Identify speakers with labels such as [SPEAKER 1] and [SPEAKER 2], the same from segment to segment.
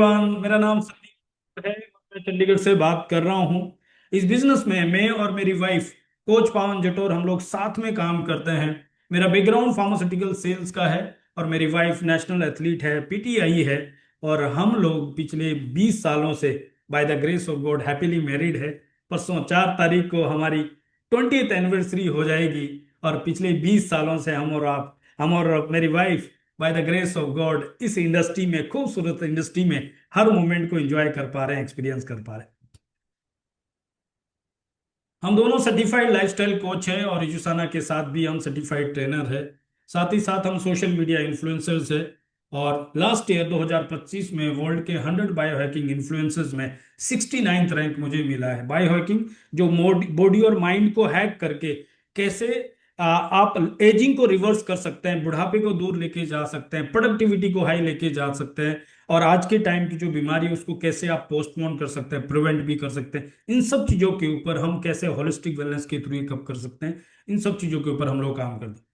[SPEAKER 1] मेरा नाम संदीप है। मैं चंडीगढ़ से बात कर रहा हूँ। इस बिजनेस में मैं और मेरी वाइफ कोच पावन जटोर हम लोग साथ में काम करते हैं। मेरा बैकग्राउंड फार्मास्यूटिकल सेल्स का है और मेरी वाइफ नेशनल एथलीट है, पीटीआई है। और हम लोग पिछले 20 सालों से bye the grace of God happily married है। परसों 4 तारीख को हमारी 20th एनिवर्सरी हो जाएगी। और पिछले 20 सालों से हम और मेरी wife bye the grace of God इस इंडस्ट्री में, खूबसूरत इंडस्ट्री में हर मोमेंट को एंजॉय कर पा रहे हैं, एक्सपीरियंस कर पा रहे हैं। हम दोनों सर्टिफाइड लाइफस्टाइल कोच हैं और युसाना के साथ भी हम सर्टिफाइड ट्रेनर है। साथ ही साथ हम सोशल मीडिया इन्फ्लुएंसर्स है। और लास्ट ईयर 2025 में वर्ल्ड के 100 बायो हैकिंग इन्फ्लुएंसर्स में 69th रैंक मुझे मिला है। बायो हैकिंग जो बॉडी और माइंड को हैक करके कैसे आप एजिंग को रिवर्स कर सकते हैं, बुढ़ापे को दूर लेके जा सकते हैं, प्रोडक्टिविटी को हाई लेके जा सकते हैं। और आज के टाइम की जो बीमारी है उसको कैसे आप पोस्टपोन कर सकते हैं, प्रिवेंट भी कर सकते हैं। इन सब चीजों के ऊपर हम कैसे होलिस्टिक वेलनेस के थ्रू कब कर सकते हैं, इन सब चीजों के ऊपर हम लोग काम करते हैं।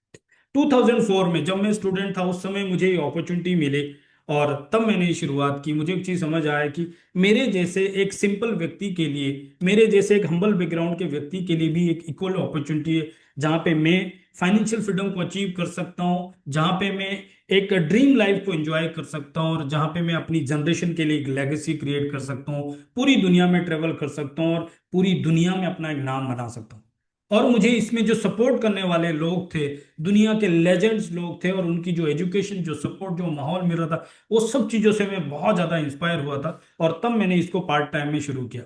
[SPEAKER 1] 2004 में जब मैं स्टूडेंट था उस समय मुझे ये अपॉर्चुनिटी मिली। और तब मैंने ये शुरुआत की। मुझे एक चीज समझ आया कि मेरे जैसे एक सिंपल व्यक्ति के लिए, मेरे जैसे एक हम्बल बैकग्राउंड के व्यक्ति के लिए भी एक इक्वल अपॉर्चुनिटी है, जहाँ पे मैं फाइनेंशियल फ्रीडम को अचीव कर सकता हूँ, जहाँ पे मैं एक ड्रीम लाइफ को एंजॉय कर सकता हूँ, और जहाँ पे मैं अपनी जनरेशन के लिए एक लेगेसी क्रिएट कर सकता हूँ, पूरी दुनिया में ट्रेवल कर सकता हूँ और पूरी दुनिया में अपना एक नाम बना सकता हूँ। और मुझे इसमें जो सपोर्ट करने वाले लोग थे, दुनिया के लेजेंड्स लोग थे, और उनकी जो एजुकेशन, जो सपोर्ट, जो माहौल मिल रहा था, वो सब चीजों से मैं बहुत ज्यादा इंस्पायर हुआ था। और तब मैंने इसको पार्ट टाइम में शुरू किया।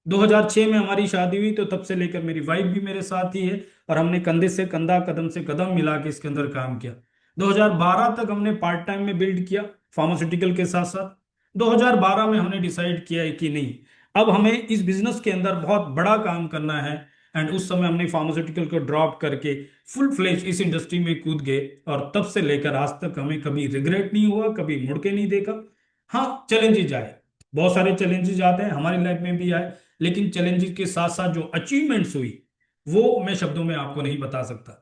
[SPEAKER 1] 2006 में हमारी शादी हुई, तो तब से लेकर मेरी वाइफ भी मेरे साथ ही है। और हमने कंधे से कंधा, कदम से कदम मिला के इसके अंदर काम किया। 2012 तक हमने पार्ट टाइम में बिल्ड किया, फार्मास्यूटिकल के साथ साथ। 2012 में हमने डिसाइड किया है कि नहीं, अब हमें इस बिजनेस के अंदर बहुत बड़ा काम करना है। एंड उस समय हमने फार्मास्यूटिकल को ड्रॉप करके फुल फ्लेज इस इंडस्ट्री में कूद गए। और तब से लेकर आज तक हमें कभी रिग्रेट नहीं हुआ, कभी मुड़ के नहीं देखा। हाँ, चैलेंजेस आए, बहुत सारे चैलेंजेस आते हैं, हमारी लाइफ में भी आए। लेकिन चैलेंजेस के साथ साथ जो अचीवमेंट्स हुई, वो मैं शब्दों में आपको नहीं बता सकता।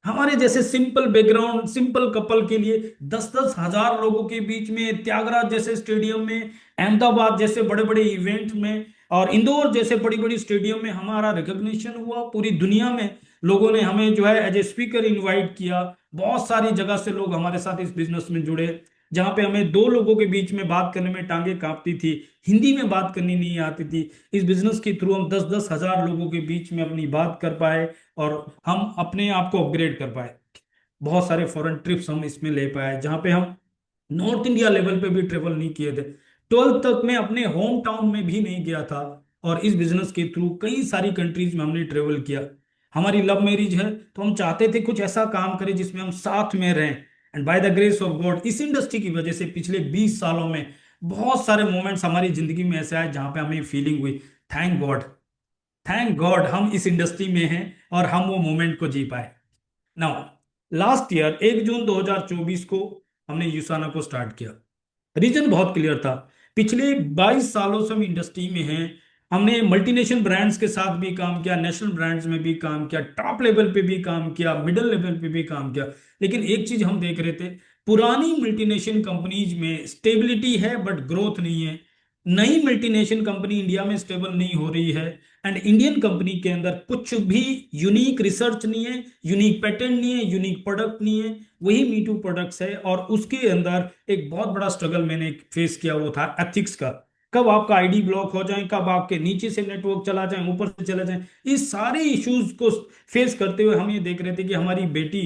[SPEAKER 1] हमारे जैसे सिंपल बैकग्राउंड, सिंपल कपल के लिए 10-10 हजार लोगों के बीच में, त्यागराज जैसे स्टेडियम में, अहमदाबाद जैसे बड़े बड़े इवेंट में, और इंदौर जैसे बड़ी बड़ी स्टेडियम में हमारा रिकॉग्निशन हुआ। पूरी दुनिया में लोगों ने हमें जो है एज ए स्पीकर इनवाइट किया। बहुत सारी जगह से लोग हमारे साथ इस बिजनेस में जुड़े। जहां पे हमें दो लोगों के बीच में बात करने में टांगे कांपती थी, हिंदी में बात करनी नहीं आती थी, इस बिजनेस के थ्रू हम 10-10 हजार लोगों के बीच में अपनी बात कर पाए। और हम अपने आप को अपग्रेड कर पाए। बहुत सारे फॉरेन ट्रिप्स हम इसमें ले पाए, जहां पे हम नॉर्थ इंडिया लेवल पे भी ट्रेवल नहीं किए थे। 12th तक मैं अपने होम टाउन में भी नहीं गया था। और इस बिजनेस के थ्रू कई सारी कंट्रीज में हमने ट्रेवल किया। हमारी लव मैरिज है, तो हम चाहते थे कुछ ऐसा काम करें जिसमें हम साथ में रहें। And bye the grace of God इस इंडस्ट्री की वजह से पिछले 20 सालों में बहुत सारे मोमेंट्स हमारी जिंदगी में ऐसे आए जहां पे हमें फीलिंग हुई, थैंक गॉड, थैंक गॉड हम इस इंडस्ट्री में हैं और हम वो मोमेंट को जी पाए। नाउ, लास्ट ईयर 1 जून 2024 को हमने यूसाना को स्टार्ट किया। रीजन बहुत क्लियर था। पिछले 22 सालों से हम इंडस्ट्री में हैं। हमने मल्टीनेशनल ब्रांड्स के साथ भी काम किया, नेशनल ब्रांड्स में भी काम किया, टॉप लेवल पे भी काम किया, मिडिल लेवल पे भी काम किया। लेकिन एक चीज हम देख रहे थे, पुरानी मल्टीनेशनल कंपनीज में स्टेबिलिटी है बट ग्रोथ नहीं है। नई मल्टीनेशनल कंपनी इंडिया में स्टेबल नहीं हो रही है। एंड इंडियन कंपनी के अंदर कुछ भी यूनिक रिसर्च नहीं है, यूनिक पैटर्न नहीं है, यूनिक प्रोडक्ट नहीं है। वही मीटू प्रोडक्ट्स है। और उसके अंदर एक बहुत बड़ा स्ट्रगल मैंने फेस किया, वो था एथिक्स का। कब आपका आईडी ब्लॉक हो जाए, कब आपके नीचे से नेटवर्क चला जाए, ऊपर से चला जाए, इस सारे इश्यूज को फेस करते हुए हम ये देख रहे थे कि हमारी बेटी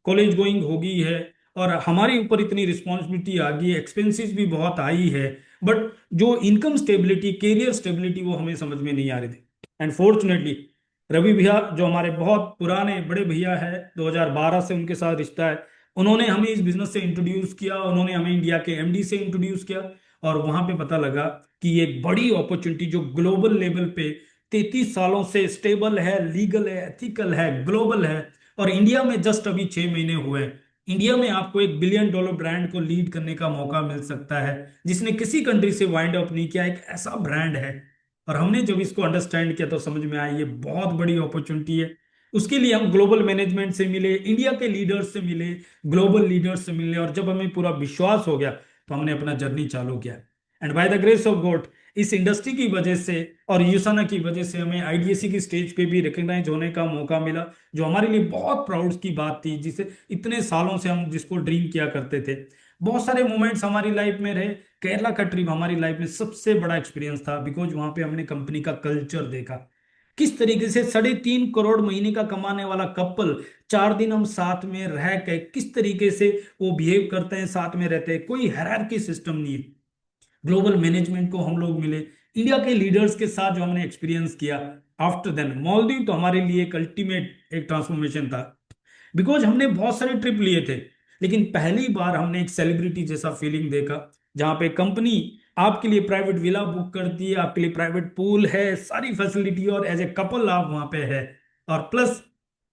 [SPEAKER 1] कॉलेज गोइंग हो गई है और हमारे ऊपर इतनी रिस्पॉन्सिबिलिटी आ गई है, एक्सपेंसेस भी बहुत हाई है। बट जो इनकम स्टेबिलिटी, कैरियर स्टेबिलिटी, वो हमें समझ में नहीं आ रही थी। एंड फॉर्चुनेटली रवि भैया जो हमारे बहुत पुराने बड़े भैया है, 2012 से उनके साथ रिश्ता है, उन्होंने हमें इस बिजनेस से इंट्रोड्यूस किया, उन्होंने हमें इंडिया के एमडी से इंट्रोड्यूस किया। और वहां पे पता लगा कि ये एक बड़ी अपॉर्चुनिटी जो ग्लोबल लेवल पे 33 सालों से स्टेबल है, लीगल है, एथिकल है, ग्लोबल है। और इंडिया में जस्ट अभी 6 महीने हुए हैं। इंडिया में आपको $1 बिलियन ब्रांड को लीड करने का मौका मिल सकता है, जिसने किसी कंट्री से वाइंड अप नहीं किया, एक ऐसा ब्रांड है। और हमने जब इसको अंडरस्टैंड किया तो समझ में आया ये बहुत बड़ी अपॉर्चुनिटी है। उसके लिए हम ग्लोबल मैनेजमेंट से मिले, इंडिया के लीडर्स से मिले, ग्लोबल लीडर्स से मिले, और जब हमें पूरा विश्वास हो गया तो हमने अपना जर्नी चालू किया। And bye the grace of God इस इंडस्ट्री की वजह से और यूसाना की वजह से हमें आईडीएससी की स्टेज पे भी रिकग्नाइज होने का मौका मिला, जो हमारे लिए बहुत प्राउड की बात थी, जिसे इतने सालों से हम जिसको ड्रीम किया करते थे। बहुत सारे मोमेंट्स हमारी लाइफ में रहे। केरला का ट्रिप हमारी लाइफ में सबसे बड़ा एक्सपीरियंस था, बिकॉज वहां पे हमने कंपनी का कल्चर देखा। किस तरीके से 3.5 करोड़ महीने का कमाने वाला कपल 4 दिन हम साथ में रह के किस तरीके से वो बिहेव करते हैं, साथ में रहते हैं, कोई हायरार्की सिस्टम नहीं है। ग्लोबल मैनेजमेंट को हम लोग मिले, इंडिया के लीडर्स के साथ जो हमने एक्सपीरियंस किया। आफ्टर देन मालदीव तो हमारे लिए एक अल्टीमेट एक ट्रांसफॉर्मेशन था, बिकॉज हमने बहुत सारे ट्रिप लिए थे, लेकिन पहली बार हमने एक सेलिब्रिटी जैसा फीलिंग देखा, जहां पे कंपनी आपके लिए प्राइवेट विला बुक करती है, आपके लिए प्राइवेट पूल है, सारी फैसिलिटी, और एज ए कपल आप वहां पे है। और प्लस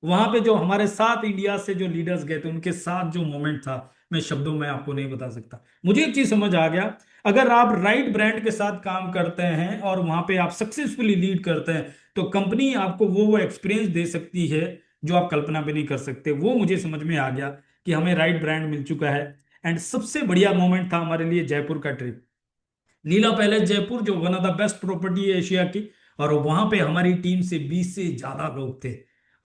[SPEAKER 1] वहां पे जो हमारे साथ इंडिया से जो लीडर्स गए थे उनके साथ जो मोमेंट था, मैं शब्दों में आपको नहीं बता सकता। मुझे एक चीज समझ आ गया, अगर आप राइट ब्रांड के साथ काम करते हैं और वहां पे आप सक्सेसफुली लीड करते हैं, तो कंपनी आपको वो एक्सपीरियंस दे सकती है जो आप कल्पना भी नहीं कर सकते। वो मुझे समझ में आ गया कि हमें राइट ब्रांड मिल चुका है। एंड सबसे बढ़िया मोमेंट था हमारे लिए जयपुर का ट्रिप, लीला पैलेस जयपुर, जो one of the best property है एशिया की। और वहां पे हमारी टीम से 20 से ज्यादा लोग थे।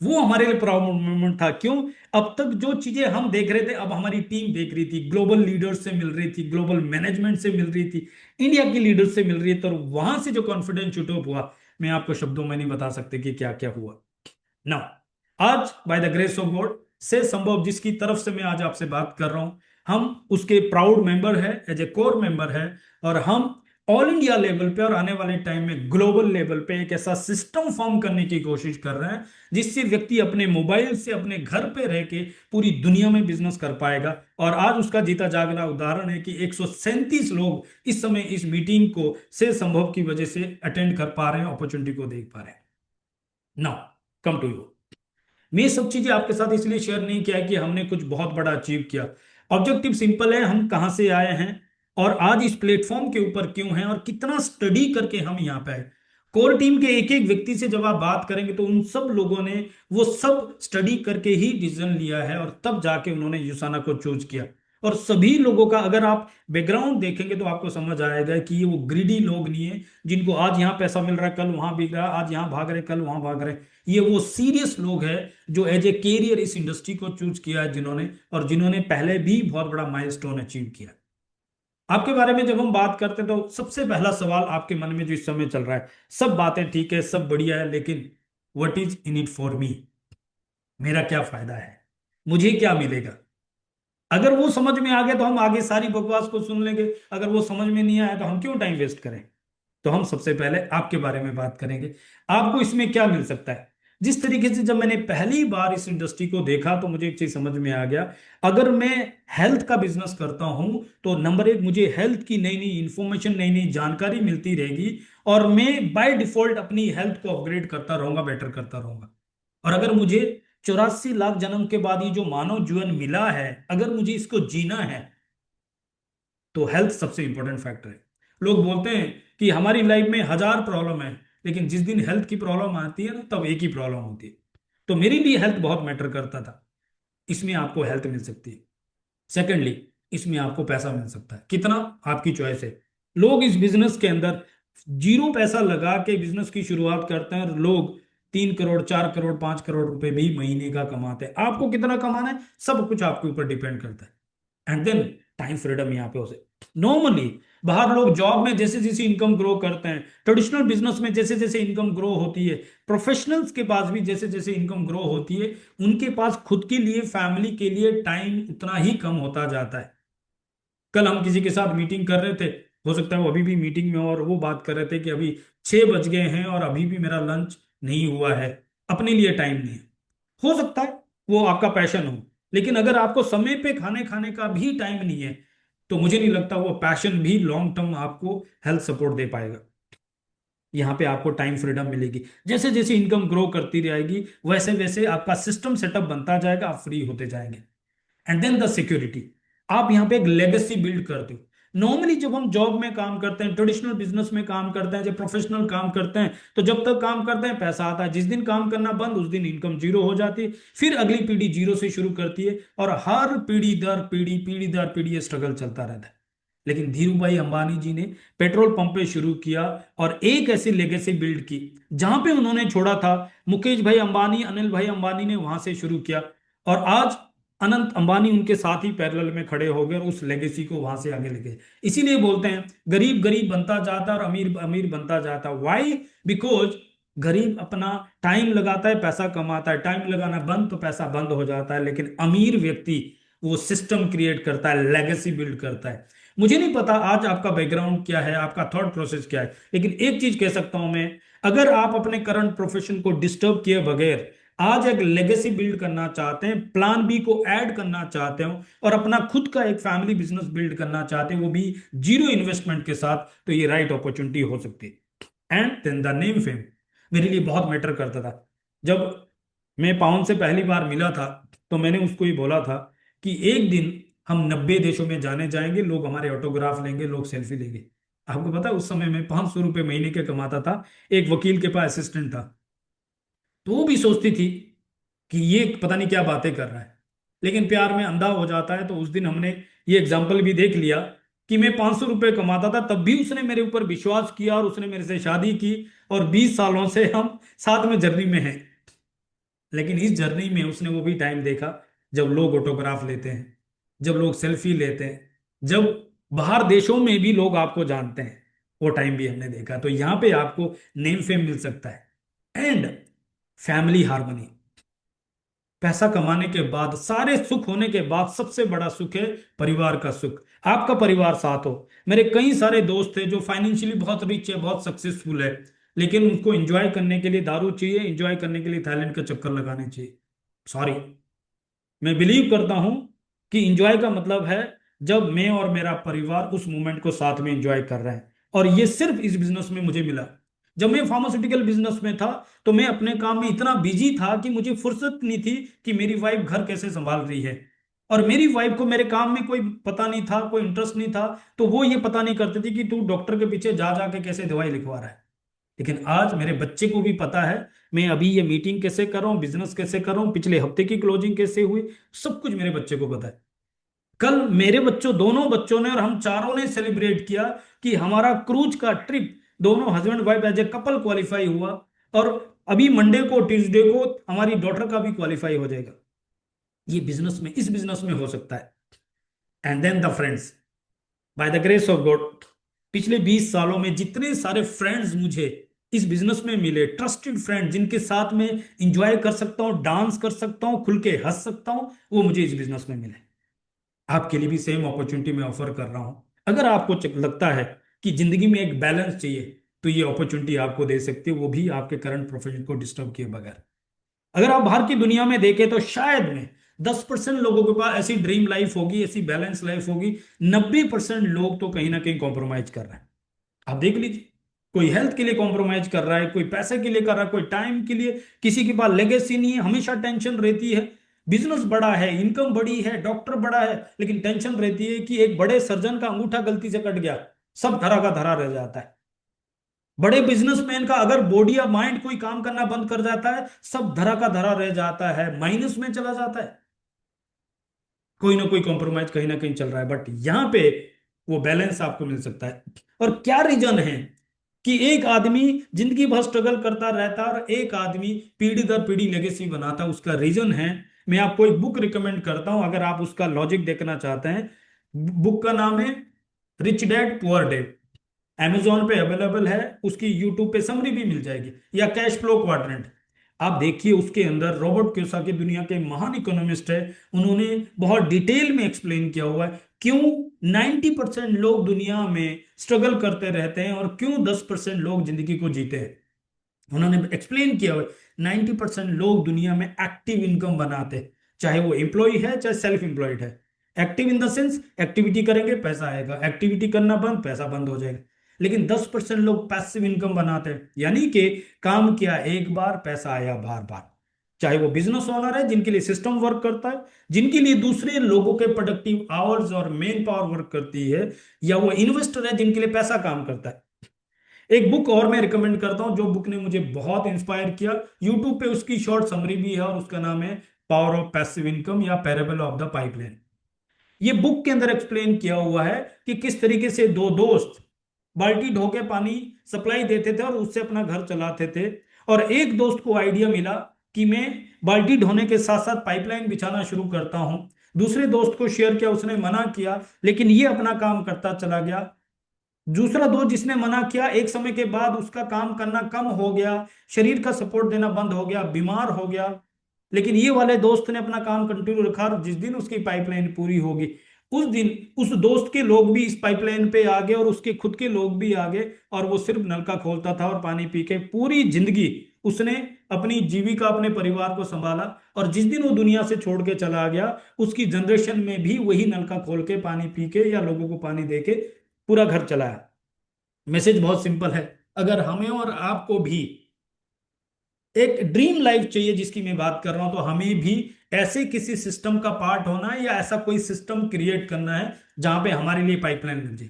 [SPEAKER 1] वो हमारे लिए प्राउड मोमेंट था। क्यों? अब तक जो चीजें हम देख रहे थे, अब हमारी टीम देख रही थी, ग्लोबल लीडर्स से मिल रही थी, ग्लोबल मैनेजमेंट से मिल रही थी, इंडिया की लीडर्स से मिल रही है। तो वहां से जो कॉन्फिडेंस शूटअप हुआ, मैं आपको शब्दों में नहीं बता सकते कि क्या क्या हुआ। ना, आज bye the grace of God से संभव जिसकी तरफ से मैं आज आपसे बात कर रहा हूं, हम उसके प्राउड मेंबर है, एज ए कोर मेंबर है। और हम ऑल इंडिया लेवल पे और आने वाले टाइम में ग्लोबल लेवल पे एक ऐसा सिस्टम फॉर्म करने की कोशिश कर रहे हैं, जिससे व्यक्ति अपने मोबाइल से अपने घर पे रह के पूरी दुनिया में बिजनेस कर पाएगा। और आज उसका जीता जागना उदाहरण है कि 137 लोग इस समय इस मीटिंग को से संभव की वजह से अटेंड कर पा रहे हैं, अपॉर्चुनिटी को देख पा रहे हैं। Now come to you. मैं ये सब चीजें आपके साथ इसलिए शेयर नहीं किया कि हमने कुछ बहुत बड़ा अचीव किया। ऑब्जेक्टिव सिंपल है, हम कहां से आए हैं और आज इस प्लेटफॉर्म के ऊपर क्यों हैं और कितना स्टडी करके हम यहाँ पे हैं। कोर टीम के एक एक व्यक्ति से जब आप बात करेंगे तो उन सब लोगों ने वो सब स्टडी करके ही डिसीजन लिया है और तब जाके उन्होंने यूसाना को चूज किया। और सभी लोगों का अगर आप बैकग्राउंड देखेंगे तो आपको समझ आएगा कि ये वो ग्रीडी लोग नहीं है, जिनको आज यहाँ पैसा मिल रहा है कल वहां बिक रहा है, आज यहाँ भाग रहे कल वहां भाग रहे। ये वो सीरियस लोग हैं जो एज ए कैरियर इस इंडस्ट्री को चूज किया है, जिन्होंने और जिन्होंने पहले भी बहुत बड़ा माइलस्टोन अचीव किया। आपके बारे में जब हम बात करते हैं तो सबसे पहला सवाल आपके मन में जो इस समय चल रहा है, सब बातें ठीक है, सब बढ़िया है, लेकिन what is in it for me? मेरा क्या फायदा है, मुझे क्या मिलेगा? अगर वो समझ में आ गया तो हम आगे सारी बकवास को सुन लेंगे, अगर वो समझ में नहीं आया तो हम क्यों टाइम वेस्ट करें? तो हम सबसे पहले आपके बारे में बात करेंगे, आपको इसमें क्या मिल सकता है। जिस तरीके से जब मैंने पहली बार इस इंडस्ट्री को देखा तो मुझे एक चीज समझ में आ गया, अगर मैं हेल्थ का बिजनेस करता हूं तो नंबर एक, मुझे हेल्थ की नई नई इंफॉर्मेशन, नई नई जानकारी मिलती रहेगी और मैं बाय डिफॉल्ट अपनी हेल्थ को अपग्रेड करता रहूंगा, बेटर करता रहूंगा। और अगर मुझे 84 लाख जन्म के बाद ये जो मानव जीवन मिला है, अगर मुझे इसको जीना है तो हेल्थ सबसे इंपॉर्टेंट फैक्टर है। लोग बोलते हैं कि हमारी लाइफ में 1000 प्रॉब्लम है, लेकिन जिस दिन हेल्थ की प्रॉब्लम आती है ना, तब एक ही प्रॉब्लम होती है। तो मेरे लिए हेल्थ बहुत मैटर करता था। इसमें आपको हेल्थ मिल सकती है। सेकेंडली, इसमें आपको पैसा मिल सकता है, कितना आपकी चॉइस है। लोग इस बिजनेस के अंदर जीरो पैसा लगा के बिजनेस की शुरुआत करते हैं और लोग 3 करोड़, 4 करोड़, 5 करोड़ रुपए भी महीने का कमाते हैं। आपको कितना कमाना है, सब कुछ आपके ऊपर डिपेंड करता है। एंड देन टाइम फ्रीडम यहाँ पे उसे नॉर्मली, बाहर लोग जॉब में जैसे जैसे इनकम ग्रो करते हैं, ट्रेडिशनल बिजनेस में जैसे जैसे इनकम ग्रो होती है, प्रोफेशनल्स के पास भी जैसे जैसे इनकम ग्रो होती है, उनके पास खुद के लिए, फैमिली के लिए टाइम उतना ही कम होता जाता है। कल हम किसी के साथ मीटिंग कर रहे थे, हो सकता है वो अभी भी मीटिंग में हो, और वो बात कर रहे थे कि अभी 6 बज गए हैं और अभी भी मेरा लंच नहीं हुआ है, अपने लिए टाइम नहीं है। हो सकता है वो आपका पैशन हो, लेकिन अगर आपको समय पे खाने खाने का भी टाइम नहीं है, तो मुझे नहीं लगता वो पैशन भी लॉन्ग टर्म आपको हेल्थ सपोर्ट दे पाएगा। यहाँ पे आपको टाइम फ्रीडम मिलेगी, जैसे जैसे इनकम ग्रो करती रहेगी वैसे वैसे आपका सिस्टम सेटअप बनता जाएगा, आप फ्री होते जाएंगे। एंड देन द सिक्योरिटी, आप यहाँ पे एक लेगेसी बिल्ड करते हो। नॉर्मली जब हम जॉब में काम करते हैं, ट्रेडिशनल बिजनेस में काम करते हैं, जब प्रोफेशनल काम करते हैं, तो जब तक काम करते हैं पैसा आता है, जिस दिन काम करना बंद उस दिन इनकम जीरो हो जाती है, फिर अगली पीढ़ी जीरो से शुरू करती है और हर पीढ़ी दर पीढ़ी, पीढ़ी दर पीढ़ी ये स्ट्रगल चलता रहता है। लेकिन धीरू भाई अंबानी जी ने पेट्रोल पंप पे शुरू किया और एक ऐसी लेगेसी बिल्ड की जहां पे उन्होंने छोड़ा था। मुकेश भाई अंबानी, अनिल भाई अंबानी ने वहां से शुरू किया और आज अनंत अंबानी उनके साथ ही पैरेलल में खड़े हो गए और उस लेगेसी को वहां से आगे ले गए। इसीलिए बोलते हैं गरीब गरीब बनता जाता है और अमीर अमीर बनता जाता है। वाई? बिकॉज गरीब अपना टाइम लगाता है, पैसा कमाता है, टाइम लगाना बंद तो पैसा बंद हो जाता है। लेकिन अमीर व्यक्ति वो सिस्टम क्रिएट करता है, लेगेसी बिल्ड करता है। मुझे नहीं पता आज आपका बैकग्राउंड क्या है, आपका थॉट प्रोसेस क्या है, लेकिन एक चीज कह सकता हूं मैं, अगर आप अपने करंट प्रोफेशन को डिस्टर्ब किए बगैर आज एक लेगेसी बिल्ड करना चाहते हैं, प्लान बी को ऐड करना चाहते हो और अपना खुद का एक फैमिली बिजनेस बिल्ड करना चाहते हैं, वो भी जीरो इन्वेस्टमेंट के साथ, तो ये राइट अपॉर्चुनिटी हो सकती है। And then the name fame मेरे लिए बहुत मैटर करता था। जब मैं पाउन से पहली बार मिला था तो मैंने उसको ही बोला था कि एक दिन हम 90 देशों में जाने जाएंगे, लोग हमारे ऑटोग्राफ लेंगे, लोग सेल्फी लेंगे। आपको पता है उस समय मैं 500 रुपये महीने के कमाता था, एक वकील के पास असिस्टेंट था। तो वो भी सोचती थी कि ये पता नहीं क्या बातें कर रहा है, लेकिन प्यार में अंधा हो जाता है। तो उस दिन हमने ये एग्जाम्पल भी देख लिया कि मैं 500 रुपये कमाता था, तब भी उसने मेरे ऊपर विश्वास किया और उसने मेरे से शादी की और 20 सालों से हम साथ में जर्नी में हैं। लेकिन इस जर्नी में उसने वो भी टाइम देखा जब लोग ऑटोग्राफ लेते हैं, जब लोग सेल्फी लेते हैं, जब बाहर देशों में भी लोग आपको जानते हैं, वो टाइम भी हमने देखा। तो यहाँ पे आपको नेम फेम मिल सकता है एंड फैमिली हार्मनी। पैसा कमाने के बाद, सारे सुख होने के बाद सबसे बड़ा सुख है परिवार का सुख। आपका परिवार साथ हो। मेरे कई सारे दोस्त थे जो फाइनेंशियली बहुत रिच है, बहुत सक्सेसफुल है, लेकिन उनको एंजॉय करने के लिए दारू चाहिए, एंजॉय करने के लिए थाईलैंड का चक्कर लगाने चाहिए। सॉरी, मैं बिलीव करता हूं कि एंजॉय का मतलब है जब मैं और मेरा परिवार उस मोमेंट को साथ में एंजॉय कर रहे हैं। और ये सिर्फ इस बिजनेस में मुझे मिला। जब मैं फार्मास्यूटिकल बिजनेस में था तो मैं अपने काम में इतना बिजी था कि मुझे फुर्सत नहीं थी कि मेरी वाइफ घर कैसे संभाल रही है। और मेरी वाइफ को मेरे काम में कोई पता नहीं था, कोई इंटरेस्ट नहीं था, तो वो ये पता नहीं करती थी कि तू डॉक्टर के पीछे जा जाके कैसे दवाई लिखवा रहा है। लेकिन आज मेरे बच्चे को भी पता है मैं अभी ये मीटिंग कैसे कर रहा हूँ, बिजनेस कैसे कर रहा हूँ, पिछले हफ्ते की क्लोजिंग कैसे हुई, सब कुछ मेरे बच्चे को पता है। कल मेरे बच्चों, दोनों बच्चों ने और हम चारों ने सेलिब्रेट किया कि हमारा क्रूज का ट्रिप, दोनों husband wife as a couple qualify हुआ। और अभी मंडे को, ट्यूसडे को हमारी डॉटर का भी क्वालिफाई हो जाएगा। ये बिजनेस में, इस बिजनेस में हो सकता है। And then the friends, by the grace of God, पिछले 20 सालों में जितने सारे फ्रेंड्स मुझे इस बिजनेस में मिले, ट्रस्टेड फ्रेंड जिनके साथ में इंजॉय कर सकता हूँ, डांस कर सकता हूँ, खुल के हंस सकता हूँ, वो मुझे इस बिजनेस में मिले। आपके लिए भी सेम अपॉर्चुनिटी मैं ऑफर कर रहा हूं। अगर आपको लगता है कि जिंदगी में एक बैलेंस चाहिए, तो ये अपॉर्चुनिटी आपको दे सकती है, वो भी आपके करंट प्रोफेशन को डिस्टर्ब किए बगैर। अगर आप बाहर की दुनिया में देखें तो शायद में 10% लोगों के पास ऐसी ड्रीम लाइफ होगी, ऐसी बैलेंस लाइफ होगी। 90% लोग तो कहीं ना कहीं कॉम्प्रोमाइज कर रहे हैं। आप देख लीजिए, कोई हेल्थ के लिए कॉम्प्रोमाइज कर रहा है, कोई पैसे के लिए कर रहा है, कोई टाइम के लिए, किसी के पास लेगेसी नहीं है, हमेशा टेंशन रहती है। बिजनेस बड़ा है, इनकम बड़ी है, डॉक्टर बड़ा है, लेकिन टेंशन रहती है कि एक बड़े सर्जन का अंगूठा गलती से कट गया, सब धरा का धरा रह जाता है। बड़े बिजनेसमैन का अगर बॉडी या माइंड कोई काम करना बंद कर जाता है, सब धरा का धरा रह जाता है, माइनस में चला जाता है। कोई ना कोई कॉम्प्रोमाइज कहीं ना कहीं चल रहा है, बट यहां पे वो बैलेंस आपको मिल सकता है। और क्या रीजन है कि एक आदमी जिंदगी भर स्ट्रगल करता रहता है और एक आदमी पीढ़ी दर पीढ़ी लेगेसी बनाता है? उसका रीजन है, मैं आपको एक बुक रिकमेंड करता हूं अगर आप उसका लॉजिक देखना चाहते हैं। बुक का नाम है rich dad poor dad. Amazon पे अवेलेबल है, उसकी यूट्यूब पे समरी भी मिल जाएगी, या कैश फ्लो क्वाड्रेंट। आप देखिए, उसके अंदर रॉबर्ट कियोसाकी दुनिया के महान इकोनॉमिस्ट है, उन्होंने बहुत डिटेल में एक्सप्लेन किया हुआ है क्यों 90% लोग दुनिया में स्ट्रगल करते रहते हैं और क्यों 10% लोग जिंदगी को जीते हैं। उन्होंने एक्सप्लेन किया हुआ है 90% लोग दुनिया में एक्टिव इनकम बनाते हैं, चाहे वो एम्प्लॉय है चाहे सेल्फ एम्प्लॉयड है। Active in the sense, activity करेंगे पैसा आएगा, एक्टिविटी करना बंद, पैसा बंद हो जाएगा। लेकिन 10% लोग पैसिव इनकम बनाते हैं, यानी कि काम किया एक बार, पैसा आया बार बार। चाहे वो बिजनेस ओनर है जिनके लिए सिस्टम वर्क करता है, जिनके लिए दूसरे लोगों के प्रोडक्टिव आवर्स और मेन पावर वर्क करती है, या वो इन्वेस्टर है जिनके लिए पैसा काम करता है। एक बुक और मैं रिकमेंड करता हूं जो बुक ने मुझे बहुत इंस्पायर किया, यूट्यूब पे उसकी शॉर्ट समरी भी है और उसका नाम है पावर ऑफ पैसिव इनकम या पैरेबल ऑफ द पाइपलाइन। ये बुक के अंदर एक्सप्लेन किया हुआ है कि किस तरीके से दो दोस्त बाल्टी ढो के पानी सप्लाई देते थे और उससे अपना घर चलाते थे। और एक दोस्त को आइडिया मिला कि मैं बाल्टी ढोने के साथ साथ पाइपलाइन बिछाना शुरू करता हूं। दूसरे दोस्त को शेयर किया, उसने मना किया, लेकिन ये अपना काम करता चला गया। दूसरा दोस्त जिसने मना किया, एक समय के बाद उसका काम करना कम हो गया, शरीर का सपोर्ट देना बंद हो गया, बीमार हो गया। लेकिन ये वाले दोस्त ने अपना काम कंटिन्यू रखा और जिस दिन उसकी पाइपलाइन पूरी होगी उस दिन उस दोस्त के लोग भी इस पाइपलाइन पे आ गए और उसके खुद के लोग भी आ गए, और वो सिर्फ नलका खोलता था और पानी पी के पूरी जिंदगी उसने अपनी जीविका, अपने परिवार को संभाला। और जिस दिन वो दुनिया से छोड़ के चला गया, उसकी जनरेशन में भी वही नलका खोल के पानी पी के या लोगों को पानी दे के पूरा घर चलाया। मैसेज बहुत सिंपल है। अगर हमें और आपको भी एक ड्रीम लाइफ चाहिए जिसकी मैं बात कर रहा हूं, तो हमें भी ऐसे किसी सिस्टम का पार्ट होना है या ऐसा कोई सिस्टम क्रिएट करना है जहां पे हमारे लिए पाइपलाइन लग जाए।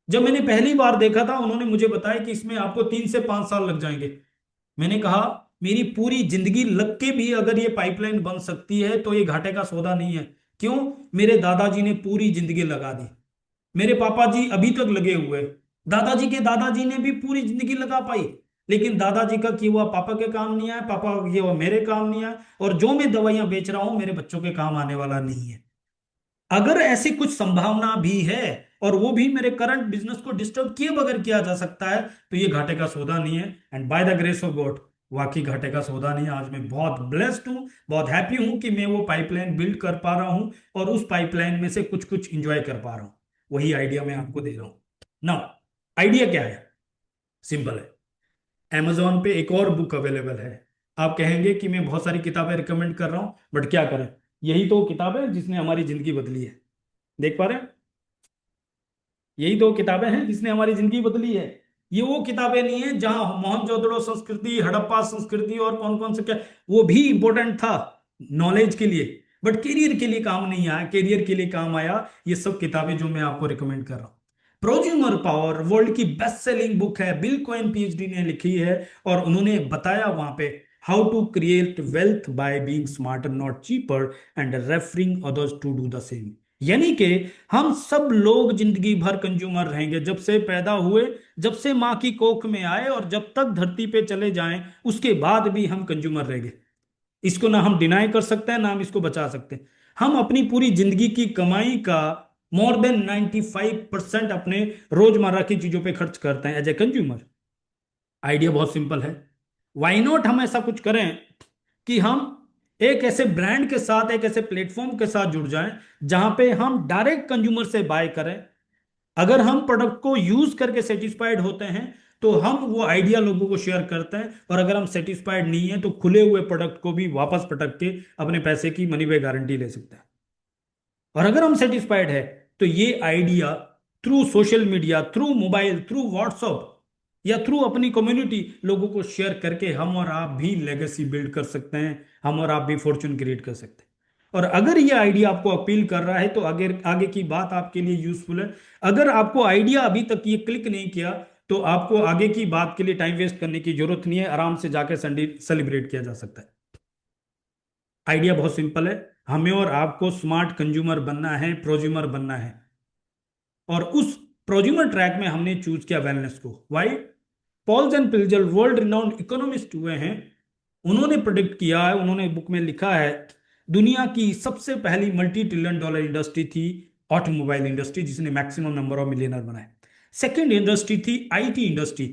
[SPEAKER 1] जब मैंने पहली बार देखा था, उन्होंने मुझे बताया कि इसमें आपको 3 से 5 साल लग जाएंगे। मैंने कहा मेरी पूरी जिंदगी लग के भी अगर ये पाइपलाइन बन सकती है तो ये घाटे का सौदा नहीं है। क्यों? मेरे दादाजी ने पूरी जिंदगी लगा दी, मेरे पापा जी अभी तक लगे हुए, दादाजी के दादाजी ने भी पूरी जिंदगी लगा पाई, लेकिन दादाजी का किया हुआ पापा के काम नहीं आया, पापा का किया हुआ मेरे काम नहीं आया, और जो मैं दवाइयां बेच रहा हूं मेरे बच्चों के काम आने वाला नहीं है। अगर ऐसी कुछ संभावना भी है और वो भी मेरे करंट बिजनेस को डिस्टर्ब किए बगैर किया जा सकता है, तो ये घाटे का सौदा नहीं है। And bye the grace of God वाकई घाटे का सौदा नहीं है। आज मैं बहुत ब्लेस्ड हूं, बहुत हैप्पी हूं कि मैं वो पाइपलाइन बिल्ड कर पा रहा हूं और उस पाइपलाइन में से कुछ कुछ इंजॉय कर पा रहा हूं। वही आइडिया मैं आपको दे रहा हूं ना। आइडिया क्या है? सिंपल है। Amazon पे एक और बुक अवेलेबल है। आप कहेंगे कि मैं बहुत सारी किताबें रिकमेंड कर रहा हूं, बट क्या करें, यही तो किताब है जिसने हमारी जिंदगी बदली है। देख पा रहे हैं? यही दो किताबें हैं जिसने हमारी जिंदगी बदली है। ये वो किताबें नहीं है जहां मोहनजोदड़ो संस्कृति, हड़प्पा संस्कृति और कौन कौन से क्या, वो भी इंपॉर्टेंट था नॉलेज के लिए, बट करियर के लिए काम नहीं आया। करियर के लिए काम आया ये सब किताबें जो मैं आपको रिकमेंड कर रहा हूं। प्रोज्यूमर पावर वर्ल्ड की बेस्ट सेलिंग बुक है, बिल कोहेन पीएचडी ने लिखी है, और उन्होंने बताया वहां पे how to create wealth by being smarter not cheaper and referring others to do the same. यानी कि हम सब लोग जिंदगी भर कंज्यूमर रहेंगे, जब से पैदा हुए, जब से माँ की कोख में आए और जब तक धरती पे चले जाएं, उसके बाद भी हम कंज्यूमर रहेंगे। इसको ना हम डिनाई कर सकते हैं ना हम इसको बचा सकते हैं। हम अपनी पूरी जिंदगी की कमाई का मोर देन 95% अपने रोजमर्रा की चीजों पे खर्च करते हैं एज ए कंज्यूमर। आइडिया बहुत सिंपल है। वाई नॉट हम ऐसा कुछ करें कि हम एक ऐसे ब्रांड के साथ, एक ऐसे प्लेटफॉर्म के साथ जुड़ जाएं जहां पे हम डायरेक्ट कंज्यूमर से बाय करें। अगर हम प्रोडक्ट को यूज करके सेटिस्फाइड होते हैं तो हम वो आइडिया लोगों को शेयर करते हैं, और अगर हम सेटिस्फाइड नहीं है तो खुले हुए प्रोडक्ट को भी वापस पटक के अपने पैसे की मनी बैक गारंटी ले सकते हैं। और अगर हम सेटिस्फाइड है तो ये idea through social media, through mobile, through WhatsApp या थ्रू अपनी कम्युनिटी लोगों को शेयर करके हम और आप भी लेगेसी बिल्ड कर सकते हैं, हम और आप भी फॉर्चून क्रिएट कर सकते हैं। और अगर ये आइडिया आपको अपील कर रहा है तो आगे आगे की बात आपके लिए यूजफुल है। अगर आपको आइडिया अभी तक ये क्लिक नहीं किया तो आपको आगे की बात के लिए टाइम वेस्ट करने की जरूरत नहीं है, आराम से जाकर संडे सेलिब्रेट किया जा सकता है। आइडिया बहुत सिंपल है। हमें और आपको स्मार्ट कंज्यूमर बनना है, प्रोज्यूमर बनना है, और उस प्रोज्यूमर ट्रैक में हमने चूज किया वेलनेस को। Why? Paul's and Pilzer world renowned economist हुए हैं, उन्होंने प्रोडिक्ट किया है, उन्होंने बुक में लिखा है दुनिया की सबसे पहली $multi-trillion इंडस्ट्री थी ऑटोमोबाइल इंडस्ट्री, जिसने मैक्सिमम नंबर ऑफ मिलियनर बनाए। सेकेंड इंडस्ट्री थी आईटी इंडस्ट्री,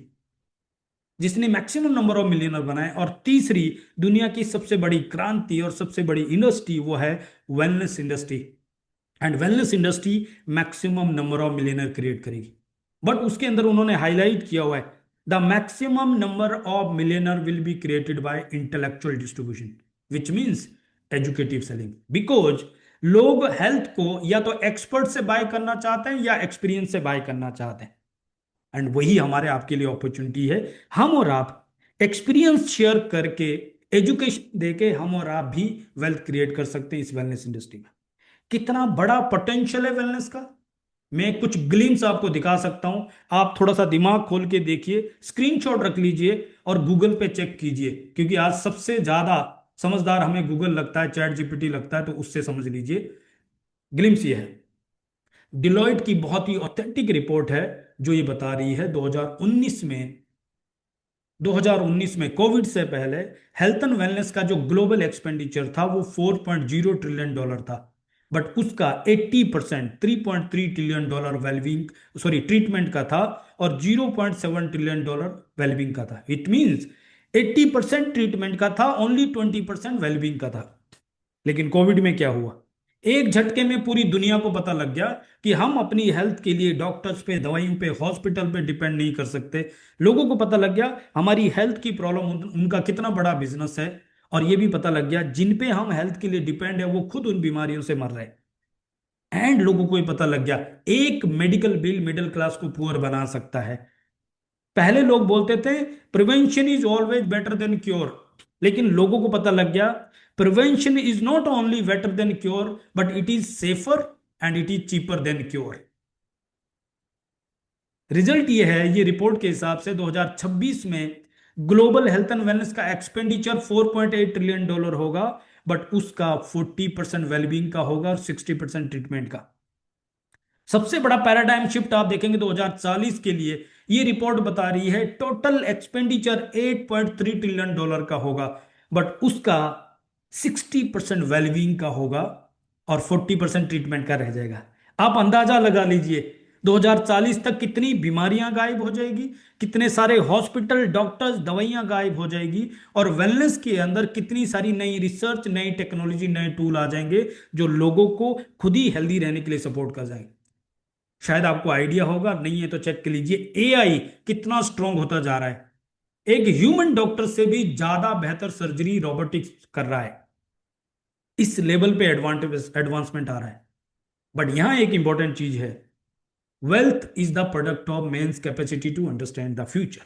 [SPEAKER 1] जिसने मैक्सिमम नंबर ऑफ मिलियनर बनाए। और तीसरी दुनिया की सबसे बड़ी क्रांति और सबसे बड़ी इंडस्ट्री वो है wellness industry. And wellness industry maximum number of millionaire create करेगी। बट उसके अंदर उन्होंने हाईलाइट किया हुआ है the maximum number of millionaire will be created by intellectual distribution, which means educative selling. Because लोग हेल्थ को या तो एक्सपर्ट से बाय करना चाहते हैं या एक्सपीरियंस से बाय करना चाहते हैं। एंड वही हमारे आपके लिए अपॉर्चुनिटी है। हम और आप एक्सपीरियंस शेयर करके, एजुकेशन देके हम और आप भी वेल्थ क्रिएट कर सकते हैं इस वेलनेस इंडस्ट्री में। कितना बड़ा पोटेंशियल है वेलनेस का, मैं कुछ ग्लिम्स आपको दिखा सकता हूं। आप थोड़ा सा दिमाग खोल के देखिए, स्क्रीनशॉट रख लीजिए और गूगल पे चेक कीजिए, क्योंकि आज सबसे ज्यादा समझदार हमें गूगल लगता है, चैट जीपीटी लगता है, तो उससे समझ लीजिए। ग्लिम्स ये है। डिलॉयट की बहुत ही ऑथेंटिक रिपोर्ट है जो ये बता रही है 2019 में कोविड से पहले हेल्थ एंड वेलनेस का जो ग्लोबल एक्सपेंडिचर था वो 4.0 ट्रिलियन डॉलर था। बट उसका 80% 3.3 trillion dollar wellbeing sorry treatment का था और 0.7 ट्रिलियन डॉलर वेलबींग का था। इट मींस 80% ट्रीटमेंट का था, ओनली 20% वेलबींग का था। लेकिन कोविड में क्या हुआ, एक झटके में पूरी दुनिया को पता लग गया कि हम अपनी हेल्थ के लिए डॉक्टर्स पे, दवाइयों पे, हॉस्पिटल पे डिपेंड नहीं कर सकते। लोगों को पता लग गया हमारी हेल्थ की प्रॉब्लम उनका कितना बड़ा बिजनेस है। और ये भी पता लग गया जिन पे हम हेल्थ के लिए डिपेंड है वो खुद उन बीमारियों से मर रहे हैं। एंड लोगों को ये पता लग गया एक मेडिकल बिल मिडिल क्लास को पुअर बना सकता है। पहले लोग बोलते थे prevention is always better than cure, लेकिन लोगों को पता लग गया prevention is not only better than cure but it is safer and it is cheaper than cure. Result ये है, ये रिपोर्ट के हिसाब से 2026 में ग्लोबल हेल्थ एंड वेलनेस का एक्सपेंडिचर 4.8 ट्रिलियन डॉलर होगा, बट उसका 40% वेलबींग का होगा और 60% ट्रीटमेंट का। सबसे बड़ा पैराडाइम शिफ्ट आप देखेंगे 2040 के लिए, ये रिपोर्ट बता रही है टोटल एक्सपेंडिचर 8.3 ट्रिलियन डॉलर का होगा, बट उसका 60% वेलबींग का होगा और 40% ट्रीटमेंट का रह जाएगा। आप अंदाजा लगा लीजिए 2040 तक कितनी बीमारियां गायब हो जाएगी, कितने सारे हॉस्पिटल, डॉक्टर्स, दवाइयां गायब हो जाएगी, और वेलनेस के अंदर कितनी सारी नई रिसर्च, नई टेक्नोलॉजी, नए टूल आ जाएंगे जो लोगों को खुद ही हेल्दी रहने के लिए सपोर्ट कर जाएंगे। शायद आपको आइडिया होगा, नहीं है तो चेक कर लीजिए एआई कितना स्ट्रांग होता जा रहा है। एक ह्यूमन डॉक्टर से भी ज्यादा बेहतर सर्जरी रोबोटिक्स कर रहा है। इस लेवल पे एडवांसमेंट आ रहा है। बट यहां एक इंपॉर्टेंट चीज है, wealth is the product of man's capacity to understand the future.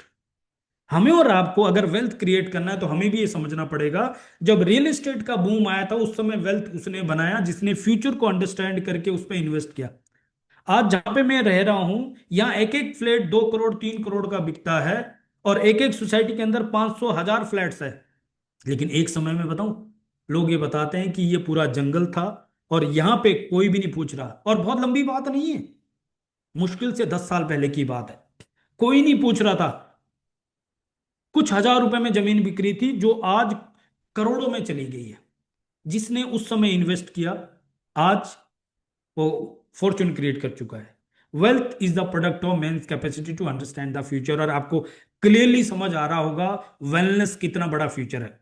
[SPEAKER 1] हमें और आपको अगर वेल्थ क्रिएट करना है तो हमें भी ये समझना पड़ेगा, जब रियल एस्टेट का बूम आया था उस समय वेल्थ उसने बनाया जिसने फ्यूचर को अंडरस्टैंड करके उस पर इन्वेस्ट किया। आज जहां पे मैं रह रहा हूं, यहाँ एक एक फ्लैट 2 करोड़ 3 करोड़ का बिकता है, और एक एक सोसाइटी के अंदर 500 1000 फ्लैट्स है। लेकिन एक समय में बताऊं, लोग ये बताते हैं कि ये पूरा जंगल था और यहां पे कोई भी नहीं पूछ रहा। और बहुत लंबी बात नहीं है, मुश्किल से 10 साल पहले की बात है, कोई नहीं पूछ रहा था। कुछ हजार रुपए में जमीन बिक रही थी जो आज करोड़ों में चली गई है। जिसने उस समय इन्वेस्ट किया आज वो फॉर्चून क्रिएट कर चुका है। Wealth is the product of man's capacity to understand the future. और आपको क्लियरली समझ आ रहा होगा वेलनेस कितना बड़ा फ्यूचर है।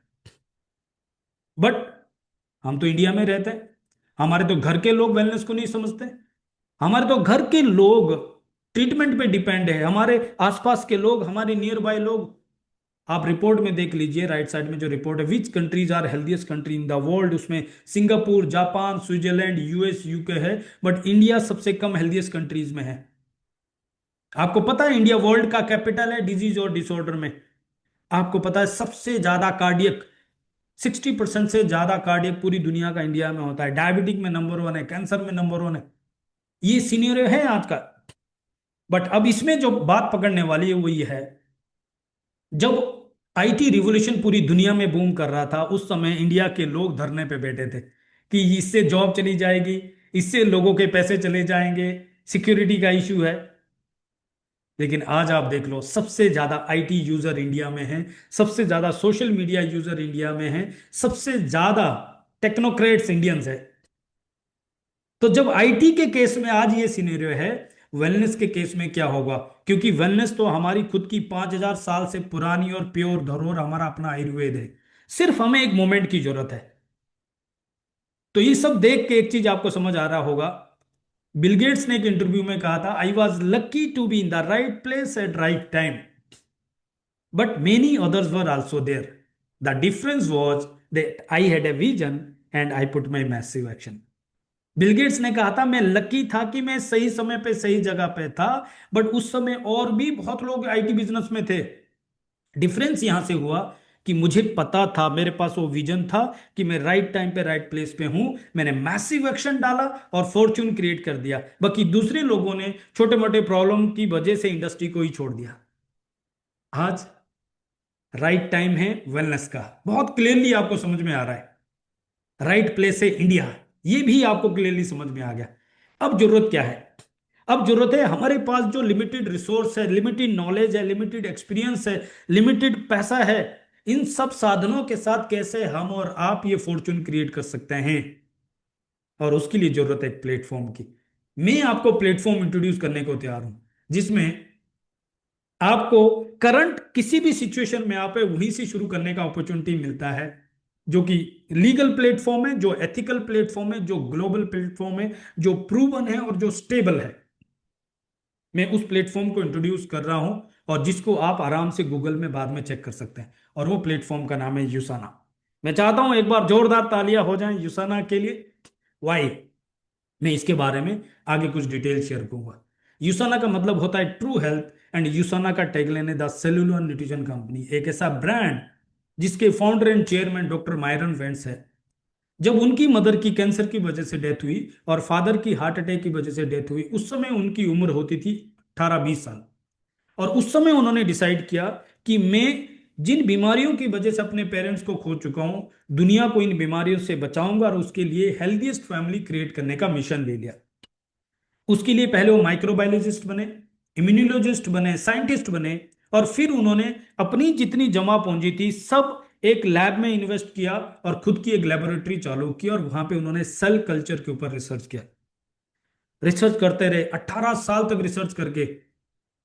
[SPEAKER 1] बट हम तो इंडिया में रहते हैं, हमारे तो घर के लोग वेलनेस को नहीं समझते। हमारे तो घर के लोग ट्रीटमेंट पे डिपेंड है, हमारे आसपास के लोग, हमारे नियर बाय लोग। आप रिपोर्ट में देख लीजिए, राइट साइड में जो रिपोर्ट है, which countries are healthiest country in the world, उसमें Singapore, Japan, Switzerland, US, UK है, बट इंडिया सबसे कम हेल्दीएस्ट कंट्रीज में है। आपको पता है इंडिया वर्ल्ड का कैपिटल है डिजीज और डिसऑर्डर में। आपको पता है सबसे ज्यादा कार्डियक, 60% से ज्यादा कार्डियक पूरी दुनिया का इंडिया में होता है। डायबिटिक में नंबर 1 है, कैंसर में नंबर 1 है। ये सीनियर है आज का। बट अब इसमें जो बात पकड़ने वाली है वो ये है, जब आईटी रिवॉल्यूशन पूरी दुनिया में बूम कर रहा था उस समय इंडिया के लोग धरने पे बैठे थे कि इससे जॉब चली जाएगी, इससे लोगों के पैसे चले जाएंगे, सिक्योरिटी का इशू है। लेकिन आज आप देख लो सबसे ज्यादा आईटी यूजर इंडिया में है, सबसे ज्यादा सोशल मीडिया यूजर इंडिया में है, सबसे ज्यादा टेक्नोक्रेट्स इंडियंस है। तो जब आईटी के केस में आज ये सिनेरियो है, वेलनेस के केस में क्या होगा? क्योंकि वेलनेस तो हमारी खुद की 5000 साल से पुरानी और प्योर धरोहर, हमारा अपना आयुर्वेद है। सिर्फ हमें एक मोमेंट की जरूरत है। तो ये सब देख के एक चीज आपको समझ आ रहा होगा, बिल गेट्स ने एक इंटरव्यू में कहा था, I was lucky to be in the right place at right time but many others were also there, the difference was that I had a vision and I put my massive action. Bill Gates ने कहा था मैं lucky था कि मैं सही समय पे सही जगह पे था, बट उस समय और भी बहुत लोग आईटी बिजनेस में थे। डिफरेंस यहां से हुआ कि मुझे पता था, मेरे पास वो विजन था कि मैं राइट टाइम पे राइट प्लेस पे हूं। मैंने मैसिव एक्शन डाला और फॉर्च्यून क्रिएट कर दिया। बाकी दूसरे लोगों ने छोटे मोटे प्रॉब्लम की वजह से इंडस्ट्री को ही छोड़ दिया। आज राइट टाइम है वेलनेस का, बहुत क्लियरली आपको समझ में आ रहा है। राइट प्लेस है इंडिया, ये भी आपको क्लियरली समझ में आ गया। अब जरूरत क्या है? अब जरूरत है हमारे पास जो लिमिटेड रिसोर्स है, लिमिटेड नॉलेज है, लिमिटेड एक्सपीरियंस है, लिमिटेड पैसा है, इन सब साधनों के साथ कैसे हम और आप ये फॉर्चून क्रिएट कर सकते हैं। और उसके लिए जरूरत है एक प्लेटफॉर्म की। मैं आपको प्लेटफॉर्म इंट्रोड्यूस करने को तैयार हूं जिसमें आपको करंट किसी भी सिचुएशन में आप है वहीं से शुरू करने का अपॉर्चुनिटी मिलता है, जो कि लीगल प्लेटफॉर्म है, जो एथिकल प्लेटफॉर्म है, जो ग्लोबल प्लेटफॉर्म है, जो प्रूवन है और जो स्टेबल है। मैं उस प्लेटफॉर्म को इंट्रोड्यूस कर रहा हूं और जिसको आप आराम से गूगल में बाद में चेक कर सकते हैं, और वो प्लेटफॉर्म का नाम है यूसाना। मैं चाहता हूं एक बार जोरदार तालियां हो जाएं यूसाना के लिए। वाई, मैं इसके बारे में आगे कुछ डिटेल शेयर करूंगा। यूसाना का मतलब होता है ट्रू हेल्थ, एंड यूसाना का टैगलाइन है द सेलुलर न्यूट्रिशन कंपनी, एक ऐसा ब्रांड जिसके founder and chairman doctor Myron vents है। जब उनकी मदर की कैंसर की वजह से डेथ हुई और फादर की हार्ट अटैक की वजह से डेथ हुई, उस समय उनकी उम्र होती थी 18-20 साल। और उस समय उन्होंने डिसाइड किया कि मैं जिन बीमारियों की वजह से अपने पेरेंट्स को खो चुका हूं, दुनिया को इन बीमारियों से बचाऊंगा, और उसके लिए हेल्दीएस्ट फैमिली क्रिएट करने का मिशन ले लिया। उसके लिए पहले वो माइक्रोबायोलॉजिस्ट बने, इम्यूनोलॉजिस्ट बने, साइंटिस्ट बने, और फिर उन्होंने अपनी जितनी जमा पूंजी थी सब एक लैब में इन्वेस्ट किया और खुद की एक लेबोरेटरी चालू की, और वहां पे उन्होंने सेल कल्चर के ऊपर रिसर्च किया। रिसर्च करते रहे 18 साल तक रिसर्च करके,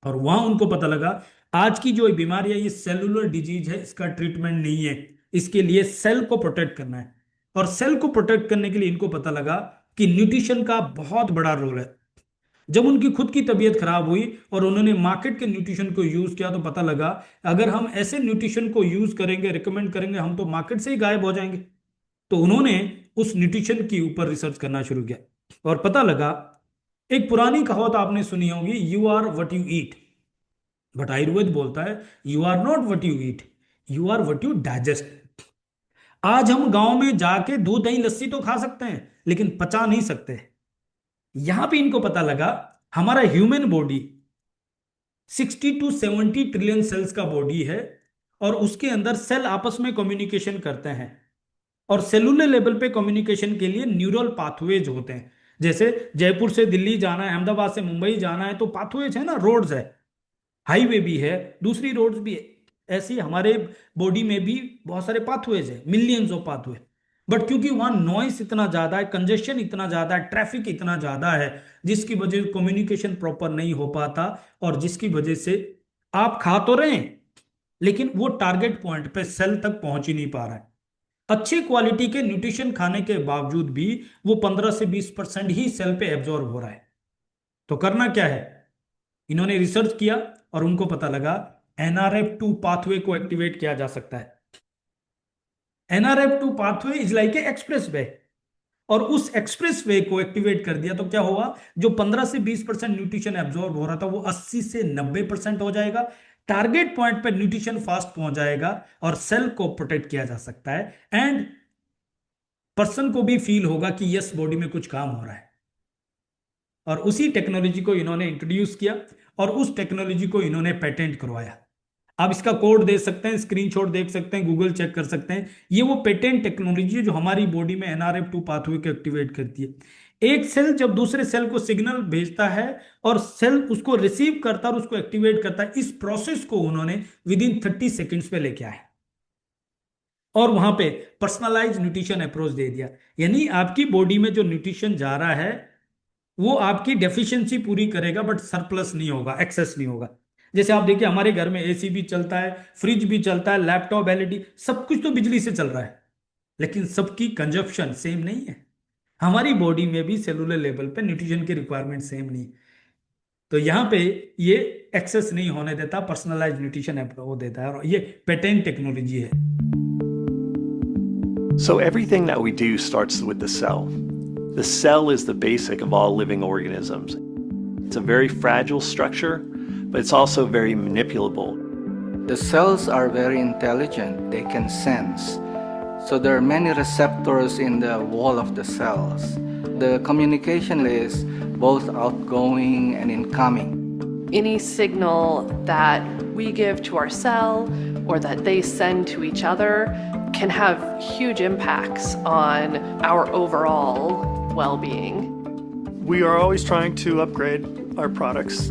[SPEAKER 1] और वहां उनको पता लगा आज की जो बीमारी है ये सेलुलर डिजीज है, इसका ट्रीटमेंट नहीं है, इसके लिए सेल को प्रोटेक्ट करना है। और सेल को प्रोटेक्ट करने के लिए इनको पता लगा कि न्यूट्रिशन का बहुत बड़ा रोल है। जब उनकी खुद की तबीयत खराब हुई और उन्होंने मार्केट के न्यूट्रिशन को यूज किया, तो पता लगा अगर हम ऐसे न्यूट्रिशन को यूज करेंगे, रिकमेंड करेंगे, हम तो मार्केट से ही गायब हो जाएंगे। तो उन्होंने उस न्यूट्रिशन के ऊपर रिसर्च करना शुरू किया, और पता लगा, एक पुरानी कहावत आपने सुनी होगी, you are what you eat. But Ayurveda बोलता है you are not what you eat, you are what you digest. आज हम गांव में जाके दूध दही लस्सी तो खा सकते हैं लेकिन पचा नहीं सकते। यहां पे इनको पता लगा हमारा human body 60 to 70 trillion cells का बॉडी है, और उसके अंदर सेल आपस में कम्युनिकेशन करते हैं, और सेलुलर लेवल पे कम्युनिकेशन के लिए न्यूरल पाथवेज होते हैं। जैसे जयपुर से दिल्ली जाना है, अहमदाबाद से मुंबई जाना है, तो पाथवेज है ना, रोड्स है, हाईवे भी है, दूसरी रोड्स भी है। ऐसी हमारे बॉडी में भी बहुत सारे पाथवेज है, मिलियंस ऑफ पाथवे। बट क्योंकि वहां नॉइस इतना ज्यादा है, कंजेशन इतना ज्यादा है, ट्रैफिक इतना ज्यादा है, जिसकी वजह से कम्युनिकेशन प्रॉपर नहीं हो पाता, और जिसकी वजह से आप खा तो रहे हैं लेकिन वो टारगेट पॉइंट पे सेल तक पहुंच ही नहीं पा रहा है। अच्छी क्वालिटी के न्यूट्रिशन खाने के बावजूद भी वो 15 से 20% ही सेल पे एब्जॉर्ब हो रहा है। तो करना क्या है, इन्होंने रिसर्च किया और उनको पता लगा NRF2 पाथवे को एक्टिवेट किया जा सकता है। NRF2 pathway is like a express way, और उस एक्सप्रेस वे को एक्टिवेट कर दिया तो क्या होगा, जो 15 से 20% न्यूट्रिशन एब्जॉर्ब हो रहा था वो 80 से 90% हो जाएगा। टारगेट पॉइंट पे न्यूट्रिशन फास्ट पहुंच जाएगा और सेल को प्रोटेक्ट किया जा सकता है, एंड पर्सन को भी फील होगा कि यस बॉडी में कुछ काम हो रहा है। और उसी टेक्नोलॉजी को इन्होंने इंट्रोड्यूस किया और उस टेक्नोलॉजी को इन्होंने पेटेंट करवाया। आप इसका कोड दे सकते हैं, स्क्रीनशॉट देख सकते हैं, गूगल चेक कर सकते हैं। ये वो पेटेंट टेक्नोलॉजी है जो हमारी बॉडी में NRF2 पाथवे को एक्टिवेट करती है। एक सेल जब दूसरे सेल को सिग्नल भेजता है और सेल उसको रिसीव करता है और उसको एक्टिवेट करता है, इस प्रोसेस को उन्होंने विद इन 30 सेकेंड्स पे लेके आए और वहां पे पर्सनलाइज न्यूट्रिशन अप्रोच दे दिया। यानी आपकी बॉडी में जो न्यूट्रिशन जा रहा है वो आपकी डेफिशिएंसी पूरी करेगा, बट सरप्लस नहीं होगा, एक्सेस नहीं होगा। जैसे आप देखिए हमारे घर में AC भी चलता है, फ्रिज भी चलता है, लैपटॉप, LED, सब कुछ तो बिजली से चल रहा है, लेकिन सबकी कंजप्शन सेम नहीं है। हमारी बॉडी में भी सेलुलर लेवल पे न्यूट्रिशन की रिक्वायरमेंट सेम नहीं। तो यहाँ पे ये एक्सेस नहीं होने देता, पर्सनलाइज न्यूट्रिशन अप्रोच देता है, और ये पेटेंट टेक्नोलॉजी है।
[SPEAKER 2] So everything that we do starts with the cell. The cell is the basic of all living organisms. It's a very fragile structure, but it's also very manipulable.
[SPEAKER 3] The cells are very intelligent. They can sense. So there are many receptors in the wall of the cells. The communication is both outgoing and incoming.
[SPEAKER 4] Any signal that we give to our cell or that they send to each other can have huge impacts on our overall well-being.
[SPEAKER 5] We are always trying to upgrade our products,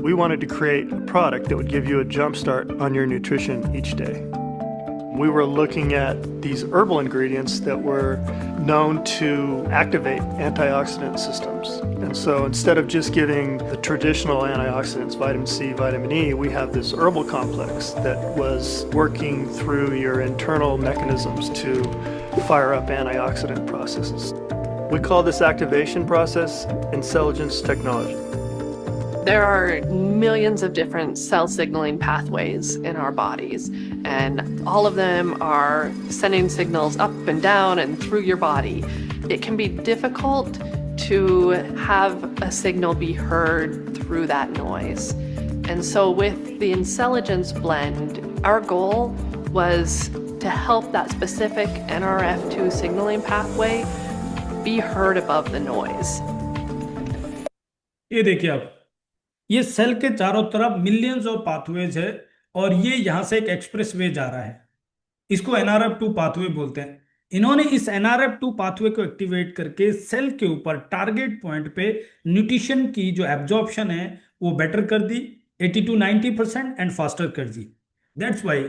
[SPEAKER 5] we wanted to create a product that would give you a jump start on your nutrition each day. We were looking at these herbal ingredients that were known to activate antioxidant systems. And so instead of just giving the traditional antioxidants, vitamin C, vitamin E, we have this herbal complex that was working through your internal mechanisms to fire up antioxidant processes. We call this activation process intelligence technology.
[SPEAKER 4] There are millions of different cell signaling pathways in our bodies, and all of them are sending signals up and down and through your body. It can be difficult to have a signal be heard through that noise. And so with the Intelligence Blend, our goal was to help that specific NRF2 signaling pathway be heard above the noise.
[SPEAKER 1] ये देखिए आप, ये cell के चारों तरफ millions of pathways है और ये यहां से एक एक्सप्रेस वे जा रहा है। इसको NRF2 पाथवे बोलते हैं। इन्होंने इस NRF2 पाथवे को एक्टिवेट करके सेल के ऊपर टारगेट पॉइंट पे न्यूट्रिशन की जो एब्जॉर्प्शन है वो बेटर कर दी, 80 to 90% एंड फास्टर कर दी। दैट्स वाई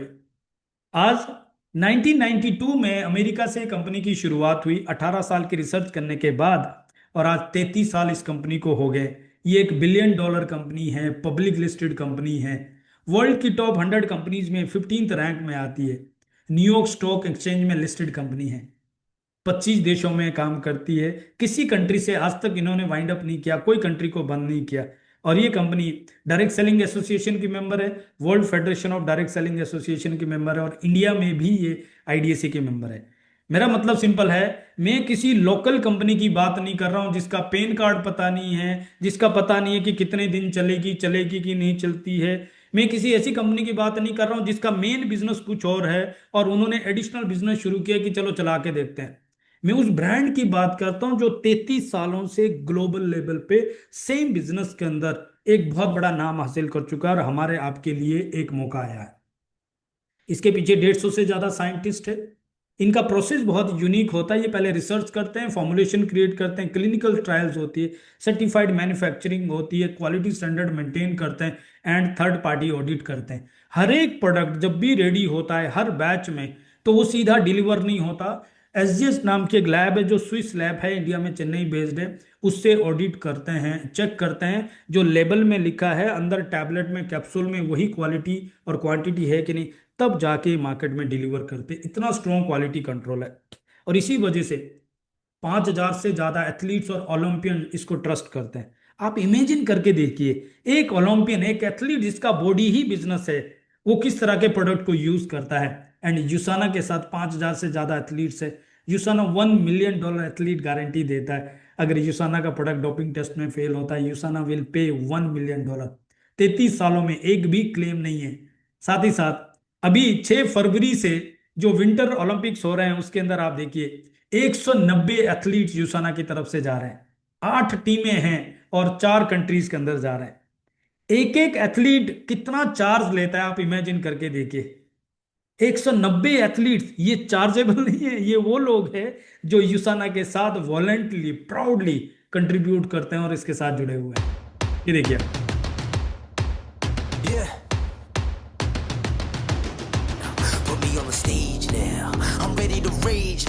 [SPEAKER 1] आज 1992 में अमेरिका से कंपनी की शुरुआत हुई 18 साल की रिसर्च करने के बाद, और आज 33 साल इस कंपनी को हो गए। ये $1 बिलियन कंपनी है, पब्लिक लिस्टेड कंपनी है, वर्ल्ड की टॉप 100 कंपनीज में 15th रैंक में आती है, न्यूयॉर्क स्टॉक एक्सचेंज में लिस्टेड कंपनी है, 25 देशों में काम करती है। किसी कंट्री से आज तक इन्होंने वाइंड अप नहीं किया, कोई कंट्री को बंद नहीं किया। और ये कंपनी डायरेक्ट सेलिंग एसोसिएशन की मेंबर है, world federation of direct selling association की मेंबर है, और इंडिया में भी ये IDSA के मेंबर है। मेरा मतलब सिंपल है, मैं किसी लोकल कंपनी की बात नहीं कर रहा हूं जिसका पैन कार्ड पता नहीं है, जिसका पता नहीं है कि कितने दिन चलेगी कि नहीं चलती है। मैं किसी ऐसी कंपनी की बात नहीं कर रहा हूं जिसका मेन बिजनेस कुछ और है और उन्होंने एडिशनल बिजनेस शुरू किया कि चलो चला के देखते हैं। मैं उस ब्रांड की बात करता हूं जो 33 सालों से ग्लोबल लेवल पे सेम बिजनेस के अंदर एक बहुत बड़ा नाम हासिल कर चुका है और हमारे आपके लिए एक मौका आया है। इसके पीछे 150 से ज्यादा साइंटिस्ट है। इनका प्रोसेस बहुत यूनिक होता है। ये पहले रिसर्च करते हैं, फॉर्मुलेशन क्रिएट करते हैं, क्लिनिकल ट्रायल्स होती है, सर्टिफाइड मैन्युफैक्चरिंग होती है, क्वालिटी स्टैंडर्ड मेंटेन करते हैं एंड थर्ड पार्टी ऑडिट करते हैं। हर एक प्रोडक्ट जब भी रेडी होता है हर बैच में, तो वो सीधा डिलीवर नहीं होता। SGS नाम की एक लैब है जो स्विस लैब है, इंडिया में चेन्नई बेस्ड है, उससे ऑडिट करते हैं, चेक करते हैं जो लेबल में लिखा है अंदर टैबलेट में कैप्सूल में वही क्वालिटी और क्वांटिटी है कि नहीं, तब जाके मार्केट में डिलीवर करते। इतना स्ट्रॉन्ग क्वालिटी कंट्रोल है और इसी वजह से 5000 से ज्यादा एथलीट्स और ओलंपियन इसको ट्रस्ट करते हैं। आप इमेजिन करके देखिए, एक ओलंपियन, एक एथलीट जिसका बॉडी ही बिजनेस है, वो किस तरह के प्रोडक्ट को यूज करता है। एंड यूसाना के साथ 5000 से ज्यादा एथलीट्स है। यूसाना $1 मिलियन एथलीट गारंटी देता है। अगर यूसाना का प्रोडक्ट डोपिंग टेस्ट में फेल होता है, यूसाना विल पे $1 मिलियन। 33 सालों में एक भी क्लेम नहीं है। साथ ही साथ अभी 6 फरवरी से जो विंटर ओलंपिक्स हो रहे हैं उसके अंदर आप देखिए 190 एथलीट्स यूसाना की तरफ से जा रहे हैं। 8 टीमें हैं और 4 कंट्रीज के अंदर जा रहे हैं। एक एक एथलीट कितना चार्ज लेता है आप इमेजिन करके देखिए। 190 एथलीट्स, ये चार्जेबल नहीं है। ये वो लोग हैं जो यूसाना के साथ वॉलंटली प्राउडली कंट्रीब्यूट करते हैं और इसके साथ जुड़े हुए हैं। ये देखिए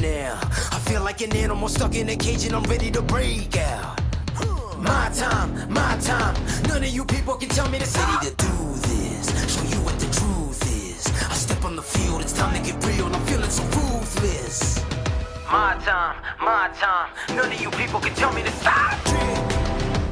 [SPEAKER 6] now. I feel like an animal stuck in a cage and I'm ready to break out. My time, none of you people can tell me to ready to do this, show you what the truth is. I step on the field, it's time to get real, I'm feeling so ruthless. My time, none of you people can tell me to stop.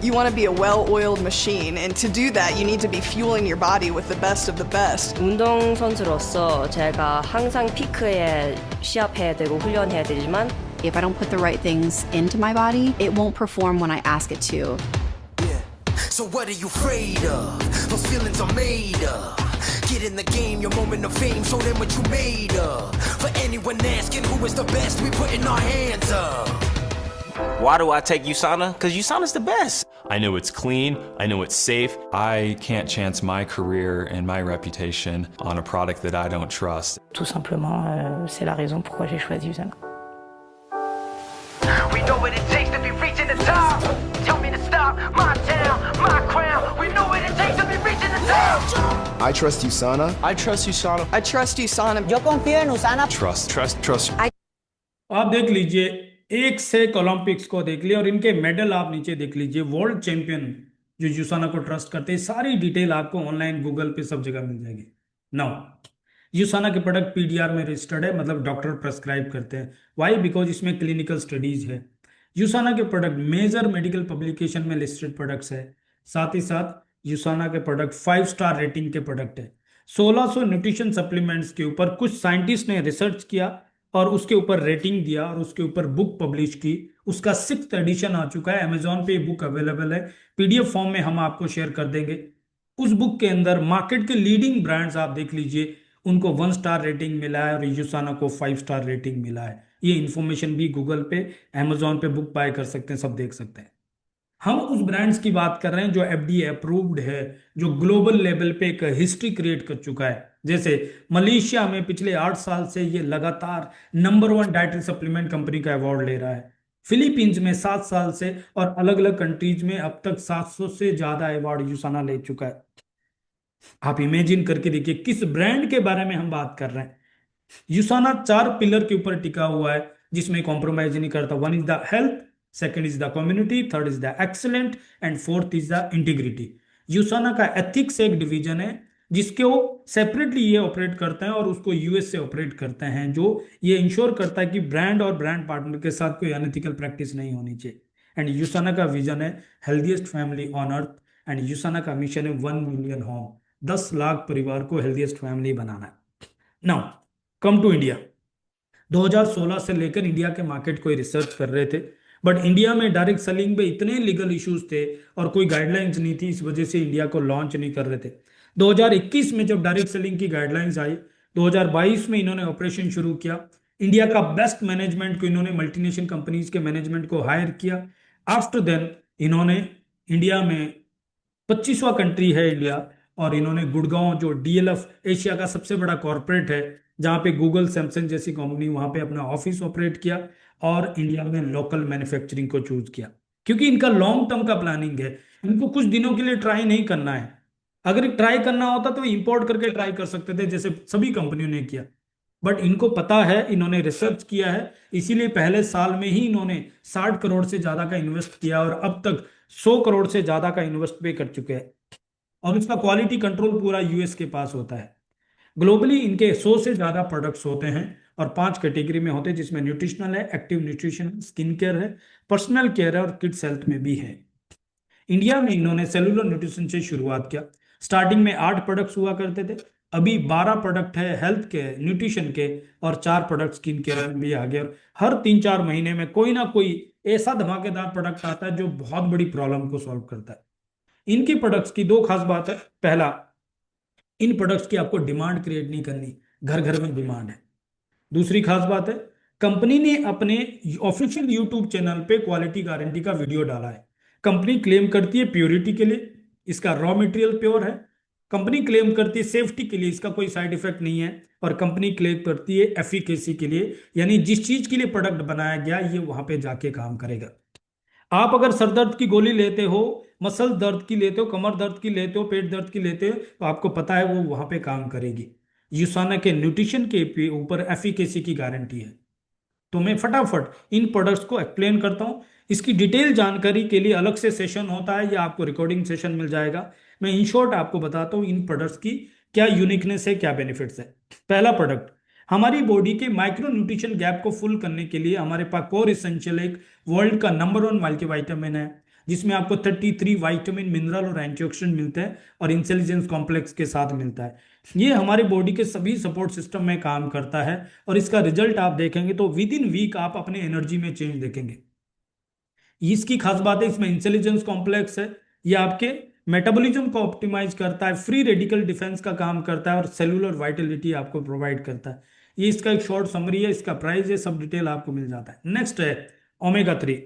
[SPEAKER 7] You want to be a well-oiled machine, and to do that, you need to be fueling your body with the best of the best.
[SPEAKER 8] 운동선수로서 제가 항상 피크에 시합해야 되고 훈련해야 되지만
[SPEAKER 9] if I don't put the right things into my body, it won't perform when I ask it to.
[SPEAKER 6] Yeah. So what are you afraid of? Those feelings are made up. Get in the game, your moment of fame, show them what you made of. For anyone asking who is the best, we putting our hands up.
[SPEAKER 10] Why do I take USANA? Because USANA's the best.
[SPEAKER 11] I know it's clean, I know it's safe. I can't chance my career and my reputation on a product that I don't trust.
[SPEAKER 12] Tout simplement, c'est la raison pourquoi j'ai choisi USANA.
[SPEAKER 6] We know what it takes to be reaching the top. Tell me to stop. top, my town, my crown. We know what it takes to be reaching the top.
[SPEAKER 13] I trust USANA.
[SPEAKER 10] I trust USANA.
[SPEAKER 7] I trust USANA.
[SPEAKER 14] Yo confío en USANA.
[SPEAKER 11] Trust.
[SPEAKER 1] आप देख लीजिए, एक से Olympics को देख लिया और इनके मेडल आप नीचे देख लीजिए। वर्ल्ड चैंपियन जो यूसाना को ट्रस्ट करते हैं, सारी डिटेल आपको ऑनलाइन गूगल पे सब जगह मिल जाएगी। नाउ यूसाना के प्रोडक्ट पीडीआर में रजिस्टर्ड है, मतलब डॉक्टर प्रेस्क्राइब करते हैं। वाई? बिकॉज इसमें क्लिनिकल स्टडीज है। यूसाना के प्रोडक्ट मेजर मेडिकल पब्लिकेशन में लिस्टेड प्रोडक्ट्स है। साथ ही साथ यूसाना के प्रोडक्ट 5 स्टार रेटिंग के प्रोडक्ट है। 1600 न्यूट्रिशन सप्लीमेंट्स के ऊपर कुछ साइंटिस्ट ने रिसर्च किया और उसके ऊपर रेटिंग दिया और उसके ऊपर बुक पब्लिश की। उसका 6th एडिशन आ चुका है। अमेजॉन पे बुक अवेलेबल है, पीडीएफ फॉर्म में हम आपको शेयर कर देंगे। उस बुक के अंदर मार्केट के लीडिंग ब्रांड्स आप देख लीजिए, उनको 1 स्टार रेटिंग मिला है और यूसाना को 5 स्टार रेटिंग मिला है। ये इंफॉर्मेशन भी गूगल पे, अमेजॉन पे बुक बाय कर सकते हैं, सब देख सकते हैं। हम उस ब्रांड्स की बात कर रहे हैं जो एफडीए अप्रूव्ड है, जो ग्लोबल लेवल पे एक हिस्ट्री क्रिएट कर चुका है। जैसे मलेशिया में पिछले 8 साल से ये लगातार नंबर 1 डाइटरी सप्लीमेंट कंपनी का अवार्ड ले रहा है। फिलीपींस में 7 साल से और अलग अलग कंट्रीज में अब तक 700 से ज्यादा अवार्ड यूसाना ले चुका है। आप इमेजिन करके देखिए किस ब्रांड के बारे में हम बात कर रहे हैं। यूसाना 4 पिलर के ऊपर टिका हुआ है, जिसमें कॉम्प्रोमाइज नहीं करता। 1 is the health, 2nd is the community, 3rd is the excellent and 4th is the integrity. USANA का एथिक्स एक डिवीजन है जिसके वो सेपरेटली ये ऑपरेट करते हैं और उसको यूएस से ऑपरेट करते हैं, जो ये इंश्योर करता है कि ब्रांड और ब्रांड पार्टनर के साथ कोई अनएथिकल प्रैक्टिस नहीं होनी चाहिए। एंड यूसाना का विजन है healthiest family on earth and USANA का मिशन है 1 मिलियन होम, 10 लाख परिवार को हेल्दीएस्ट फैमिली बनाना है। Now come to India. 2016 से लेकर इंडिया के मार्केट को रिसर्च कर रहे थे, बट इंडिया में डायरेक्ट सेलिंग पे इतने लीगल इश्यूज थे और कोई गाइडलाइंस नहीं थी, इस वजह से इंडिया को लॉन्च नहीं कर रहे थे। 2021 में जब डायरेक्ट सेलिंग की गाइडलाइंस आई, 2022 में इन्होंने ऑपरेशन शुरू किया। इंडिया का बेस्ट मैनेजमेंट को इन्होंने मल्टीनेशनल कंपनीज के मैनेजमेंट को हायर किया। आफ्टर देन इन्होंने इंडिया में 25वां कंट्री है इंडिया, और इन्होंने गुड़गांव जो डीएलएफ एशिया का सबसे बड़ा कॉर्पोरेट है, जहां पे गूगल, सैमसंग जैसी कंपनी, वहां पे अपना ऑफिस ऑपरेट किया और इंडिया में लोकल मैन्युफैक्चरिंग को चूज किया, क्योंकि इनका लॉन्ग टर्म का प्लानिंग है। इनको कुछ दिनों के लिए ट्राई नहीं करना है। अगर ट्राई करना होता तो इंपोर्ट करके ट्राई कर सकते थे, जैसे सभी कंपनियों ने किया, बट इनको पता है, इन्होंने रिसर्च किया है, इसीलिए पहले साल में ही इन्होंने 60 करोड़ से ज्यादा का इन्वेस्ट किया और अब तक 100 करोड़ से ज्यादा का इन्वेस्ट पे कर चुके हैं। और इसका क्वालिटी कंट्रोल पूरा यूएस के पास होता है। ग्लोबली इनके 100 से ज्यादा प्रोडक्ट्स होते हैं और 5 कैटेगरी में होते हैं, जिसमें न्यूट्रिशनल है, एक्टिव न्यूट्रिशन, स्किन केयर है, पर्सनल केयर है और किड्स हेल्थ में भी है। इंडिया में इन्होंने सेलुलर न्यूट्रिशन से शुरुआत किया। स्टार्टिंग में 8 प्रोडक्ट्स हुआ करते थे, अभी 12 प्रोडक्ट है हेल्थ के, न्यूट्रिशन के, और 4 प्रोडक्ट स्किन केयर में भी आ गए। और हर 3-4 महीने में कोई ना कोई ऐसा धमाकेदार प्रोडक्ट आता है जो बहुत बड़ी प्रॉब्लम को सॉल्व करता है। इनकी प्रोडक्ट्स की 2 खास बात है। पहला, इन प्रोडक्ट्स की आपको डिमांड क्रिएट नहीं करनी, घर घर में डिमांड है। दूसरी खास बात है, कंपनी ने अपने ऑफिशियल यूट्यूब चैनल पे क्वालिटी गारंटी का वीडियो डाला है। कंपनी क्लेम करती है प्योरिटी के लिए, इसका रॉ मटेरियल प्योर है। कंपनी क्लेम करती है सेफ्टी के लिए, इसका कोई साइड इफेक्ट नहीं है। और कंपनी क्लेम करती है एफिकेसी के लिए, यानी जिस चीज के लिए प्रोडक्ट बनाया गया ये वहां पे जाके काम करेगा। आप अगर सर दर्द की गोली लेते हो, मसल दर्द की लेते हो, कमर दर्द की लेते हो, पेट दर्द की लेते हो, तो आपको पता है वो वहां पे काम करेगी। यूसाना के न्यूट्रिशन के ऊपर एफिकेसी की गारंटी है। तो मैं फटाफट इन प्रोडक्ट्स को एक्सप्लेन करता हूं। इसकी डिटेल जानकारी के लिए अलग से सेशन होता है या आपको रिकॉर्डिंग सेशन मिल जाएगा। मैं इन शॉर्ट आपको बताता हूं इन प्रोडक्ट्स की क्या यूनिकनेस है, क्या बेनिफिट्स है। पहला प्रोडक्ट, हमारी बॉडी के माइक्रो न्यूट्रिशन गैप को फुल करने के लिए हमारे पास कोर एसेंशियल एक वर्ल्ड का नंबर 1 मल्टीविटामिन है, जिसमें आपको 33 विटामिन, मिनरल और एंटीऑक्सीडेंट मिलते हैं और इंटेलिजेंस कॉम्प्लेक्स के साथ मिलता है। ये हमारी बॉडी के सभी सपोर्ट सिस्टम में काम करता है और इसका रिजल्ट आप देखेंगे तो विद इन वीक आप अपने एनर्जी में चेंज देखेंगे। इसकी खास बात है, इसमें इंटेलिजेंस कॉम्प्लेक्स है, ये आपके मेटाबॉलिज्म को ऑप्टिमाइज करता है, फ्री रेडिकल डिफेंस का काम करता है और सेलुलर वाइटलिटी आपको प्रोवाइड करता है। ये इसका एक शॉर्ट समरी है, इसका प्राइस है, सब डिटेल आपको मिल जाता है। नेक्स्ट है ओमेगा 3।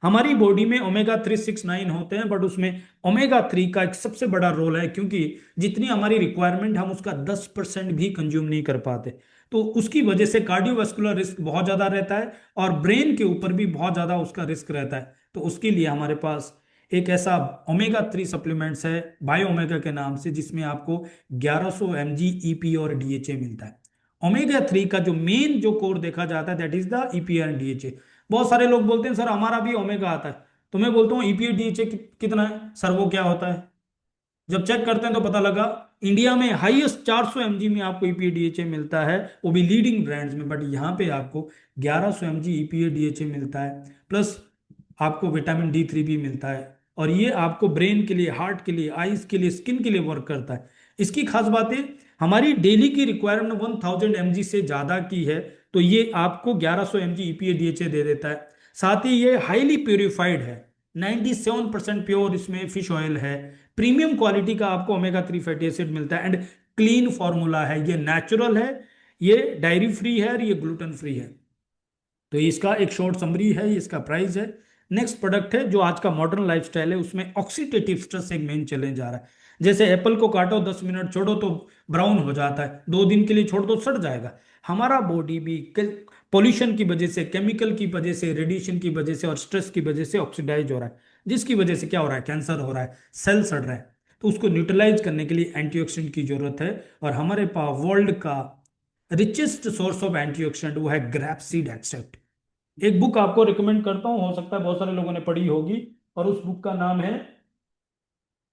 [SPEAKER 1] हमारी बॉडी में ओमेगा 369 होते हैं, बट उसमें ओमेगा 3 का एक सबसे बड़ा रोल है, क्योंकि जितनी हमारी रिक्वायरमेंट हम उसका 10% भी कंज्यूम नहीं कर पाते, तो उसकी वजह से कार्डियोवास्कुलर रिस्क बहुत ज़्यादा रहता है और ब्रेन के ऊपर भी बहुत ज़्यादा उसका रिस्क रहता है। तो उसके लिए हमारे पास एक ऐसा ओमेगा 3 सप्लीमेंट्स है बायो ओमेगा के नाम से, जिसमें आपको 1100 mg EPA और DHA मिलता है। ओमेगा 3 का जो मेन जो कोर देखा जाता है that is the EPA and DHA। बहुत सारे लोग बोलते हैं सर हमारा भी ओमेगा आता है, तो मैं बोलता हूँ EPA DHA कितना है सर, वो क्या होता है? जब चेक करते हैं तो पता लगा इंडिया में हाईएस्ट 400 mg में आपको EPA DHA मिलता है, वो भी लीडिंग ब्रांड्स में, बट यहाँ पे आपको 1100 mg EPA DHA मिलता है, प्लस आपको विटामिन D3 भी मिलता है, और ये आपको ब्रेन के लिए, हार्ट के लिए, आईज के लिए, स्किन के लिए वर्क करता है। इसकी खास बात है, हमारी डेली की रिक्वायरमेंट 1000 mg से ज्यादा की है, तो ये आपको 1100 mg EPA DHA दे देता है। साथ ही ये हाईली प्योरीफाइड है, 97% प्योर इसमें फिश ऑयल है, प्रीमियम क्वालिटी का आपको ओमेगा 3 फैटी एसिड मिलता है, एंड क्लीन फॉर्मूला है, ये नेचुरल है, ये डायरी फ्री है और ये ग्लूटेन फ्री है। तो इसका एक शॉर्ट समरी है, ये इसका प्राइस है। नेक्स्ट प्रोडक्ट है जो आज का मॉडर्न लाइफस्टाइल है, उसमें ऑक्सीडेटिव स्ट्रेस एक मेन चैलेंज आ रहा है। जैसे एप्पल को काटो 10 मिनट छोड़ो तो ब्राउन हो जाता है, 2 दिन के लिए छोड़ दो सड़ जाएगा। हमारा बॉडी भी पोल्यूशन की वजह से, केमिकल की वजह से, रेडिएशन की वजह से और स्ट्रेस की वजह से ऑक्सीडाइज हो रहा है, जिसकी वजह से क्या हो रहा है, कैंसर हो रहा है, सेल सड़ रहा है। तो उसको न्यूट्रलाइज करने के लिए एंटीऑक्सीडेंट की जरूरत है, और हमारे पास वर्ल्ड का रिचेस्ट सोर्स ऑफ एंटीऑक्सीडेंट वो है ग्रैपसीड एक्सट्रैक्ट। एक बुक आपको रिकमेंड करता हूं, हो सकता है बहुत सारे लोगों ने पढ़ी होगी, और उस बुक का नाम है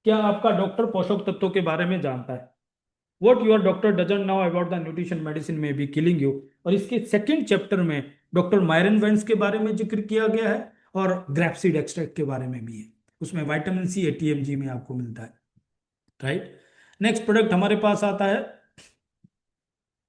[SPEAKER 1] क्या आपका डॉक्टर पोषक तत्वों के बारे में जानता है, What your doctor doesn't know about the nutrition medicine may be killing you। और इसके सेकंड चैप्टर में डॉक्टर मायरन वेंस के बारे में जिक्र किया गया है, और ग्रैपसीड एक्सट्रैक्ट के बारे में भी है, उसमें विटामिन C 80 mg में आपको मिलता है, राइट। नेक्स्ट प्रोडक्ट हमारे पास आता है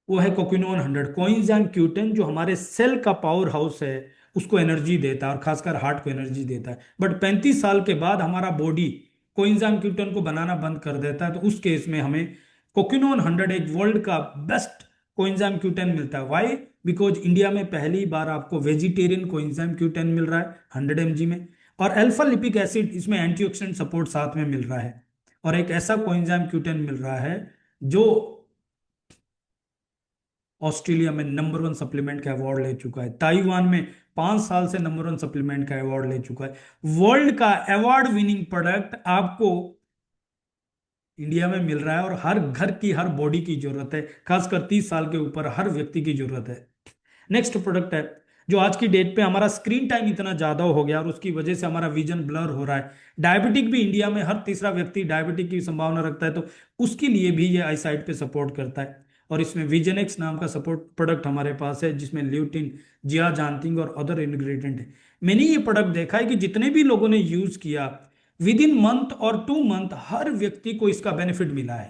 [SPEAKER 1] वो है कोक्विनोन 100 कोएंजाइम Q10, जो हमारे सेल का पावर हाउस है, उसको एनर्जी देता है और खासकर हार्ट को एनर्जी देता है। बट 35 साल के बाद हमारा बॉडी कोएंजाइम Q10 को बनाना बंद कर देता है, तो उस केस में हमें कोक्विनोन 100 एक वर्ल्ड का बेस्ट कोएंजाइम Q10 मिलता है। वाई? बिकॉज इंडिया में पहली बार आपको वेजिटेरियन कोएंजाइम Q10 मिल रहा है 100 mg में, और अल्फा लिपिक एसिड इसमें एंटीऑक्सीडेंट सपोर्ट साथ में मिल रहा है, और एक ऐसा कोएंजाइम Q10 मिल रहा है जो ऑस्ट्रेलिया में नंबर 1 सप्लीमेंट का अवार्ड ले चुका है, ताइवान में 5 साल से नंबर 1 सप्लीमेंट का अवार्ड ले चुका है। वर्ल्ड का अवार्ड विनिंग प्रोडक्ट आपको इंडिया में मिल रहा है, और हर घर की, हर बॉडी की जरूरत है, खासकर 30 साल के ऊपर हर व्यक्ति की जरूरत है। नेक्स्ट प्रोडक्ट है जो आज की डेट पे हमारा स्क्रीन टाइम इतना ज्यादा हो गया और उसकी वजह से हमारा विजन ब्लर हो रहा है। डायबिटिक भी इंडिया में हर तीसरा व्यक्ति डायबिटिक की संभावना रखता है, तो उसके लिए भी ये आई साइट पे सपोर्ट करता है, और इसमें विजन एक्स नाम का सपोर्ट प्रोडक्ट हमारे पास है, जिसमें ल्यूटिन, जियाजांतिन और अदर इंग्रेडिएंट है। मैंने ये प्रोडक्ट देखा है कि जितने भी लोगों ने यूज किया विद इन मंथ और 2 मंथ हर व्यक्ति को इसका बेनिफिट मिला है।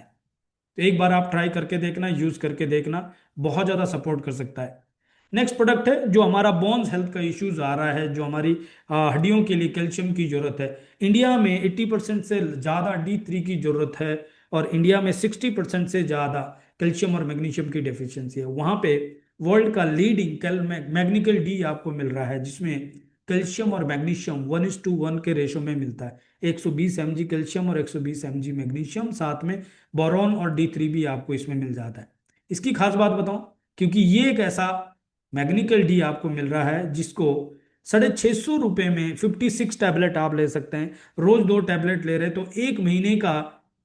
[SPEAKER 1] तो एक बार आप ट्राई करके देखना, यूज करके देखना, बहुत ज्यादा सपोर्ट कर सकता है। नेक्स्ट प्रोडक्ट है जो हमारा बोन्स हेल्थ का इश्यूज आ रहा है, जो हमारी हड्डियों के लिए कैल्शियम की जरूरत है। इंडिया में 80% से ज्यादा D3 की जरूरत है, और इंडिया में 60% से ज्यादा कैल्शियम और मैग्नीशियम की डेफिशिएंसी है। वहां पे वर्ल्ड का लीडिंग मैग्नीकल डी आपको मिल रहा है, जिसमें कैल्शियम और मैग्नीशियम 1:1 के रेशो में मिलता है, 120 mg कैल्शियम और 120 mg मैग्नीशियम, साथ में बोरॉन और D3 भी आपको इसमें मिल जाता है। इसकी खास बात बताऊं, क्योंकि ये एक ऐसा मैग्नीकल डी आपको मिल रहा है जिसको 650 रुपए में 56 टैबलेट आप ले सकते हैं। रोज 2 टैबलेट ले रहे तो 1 महीने का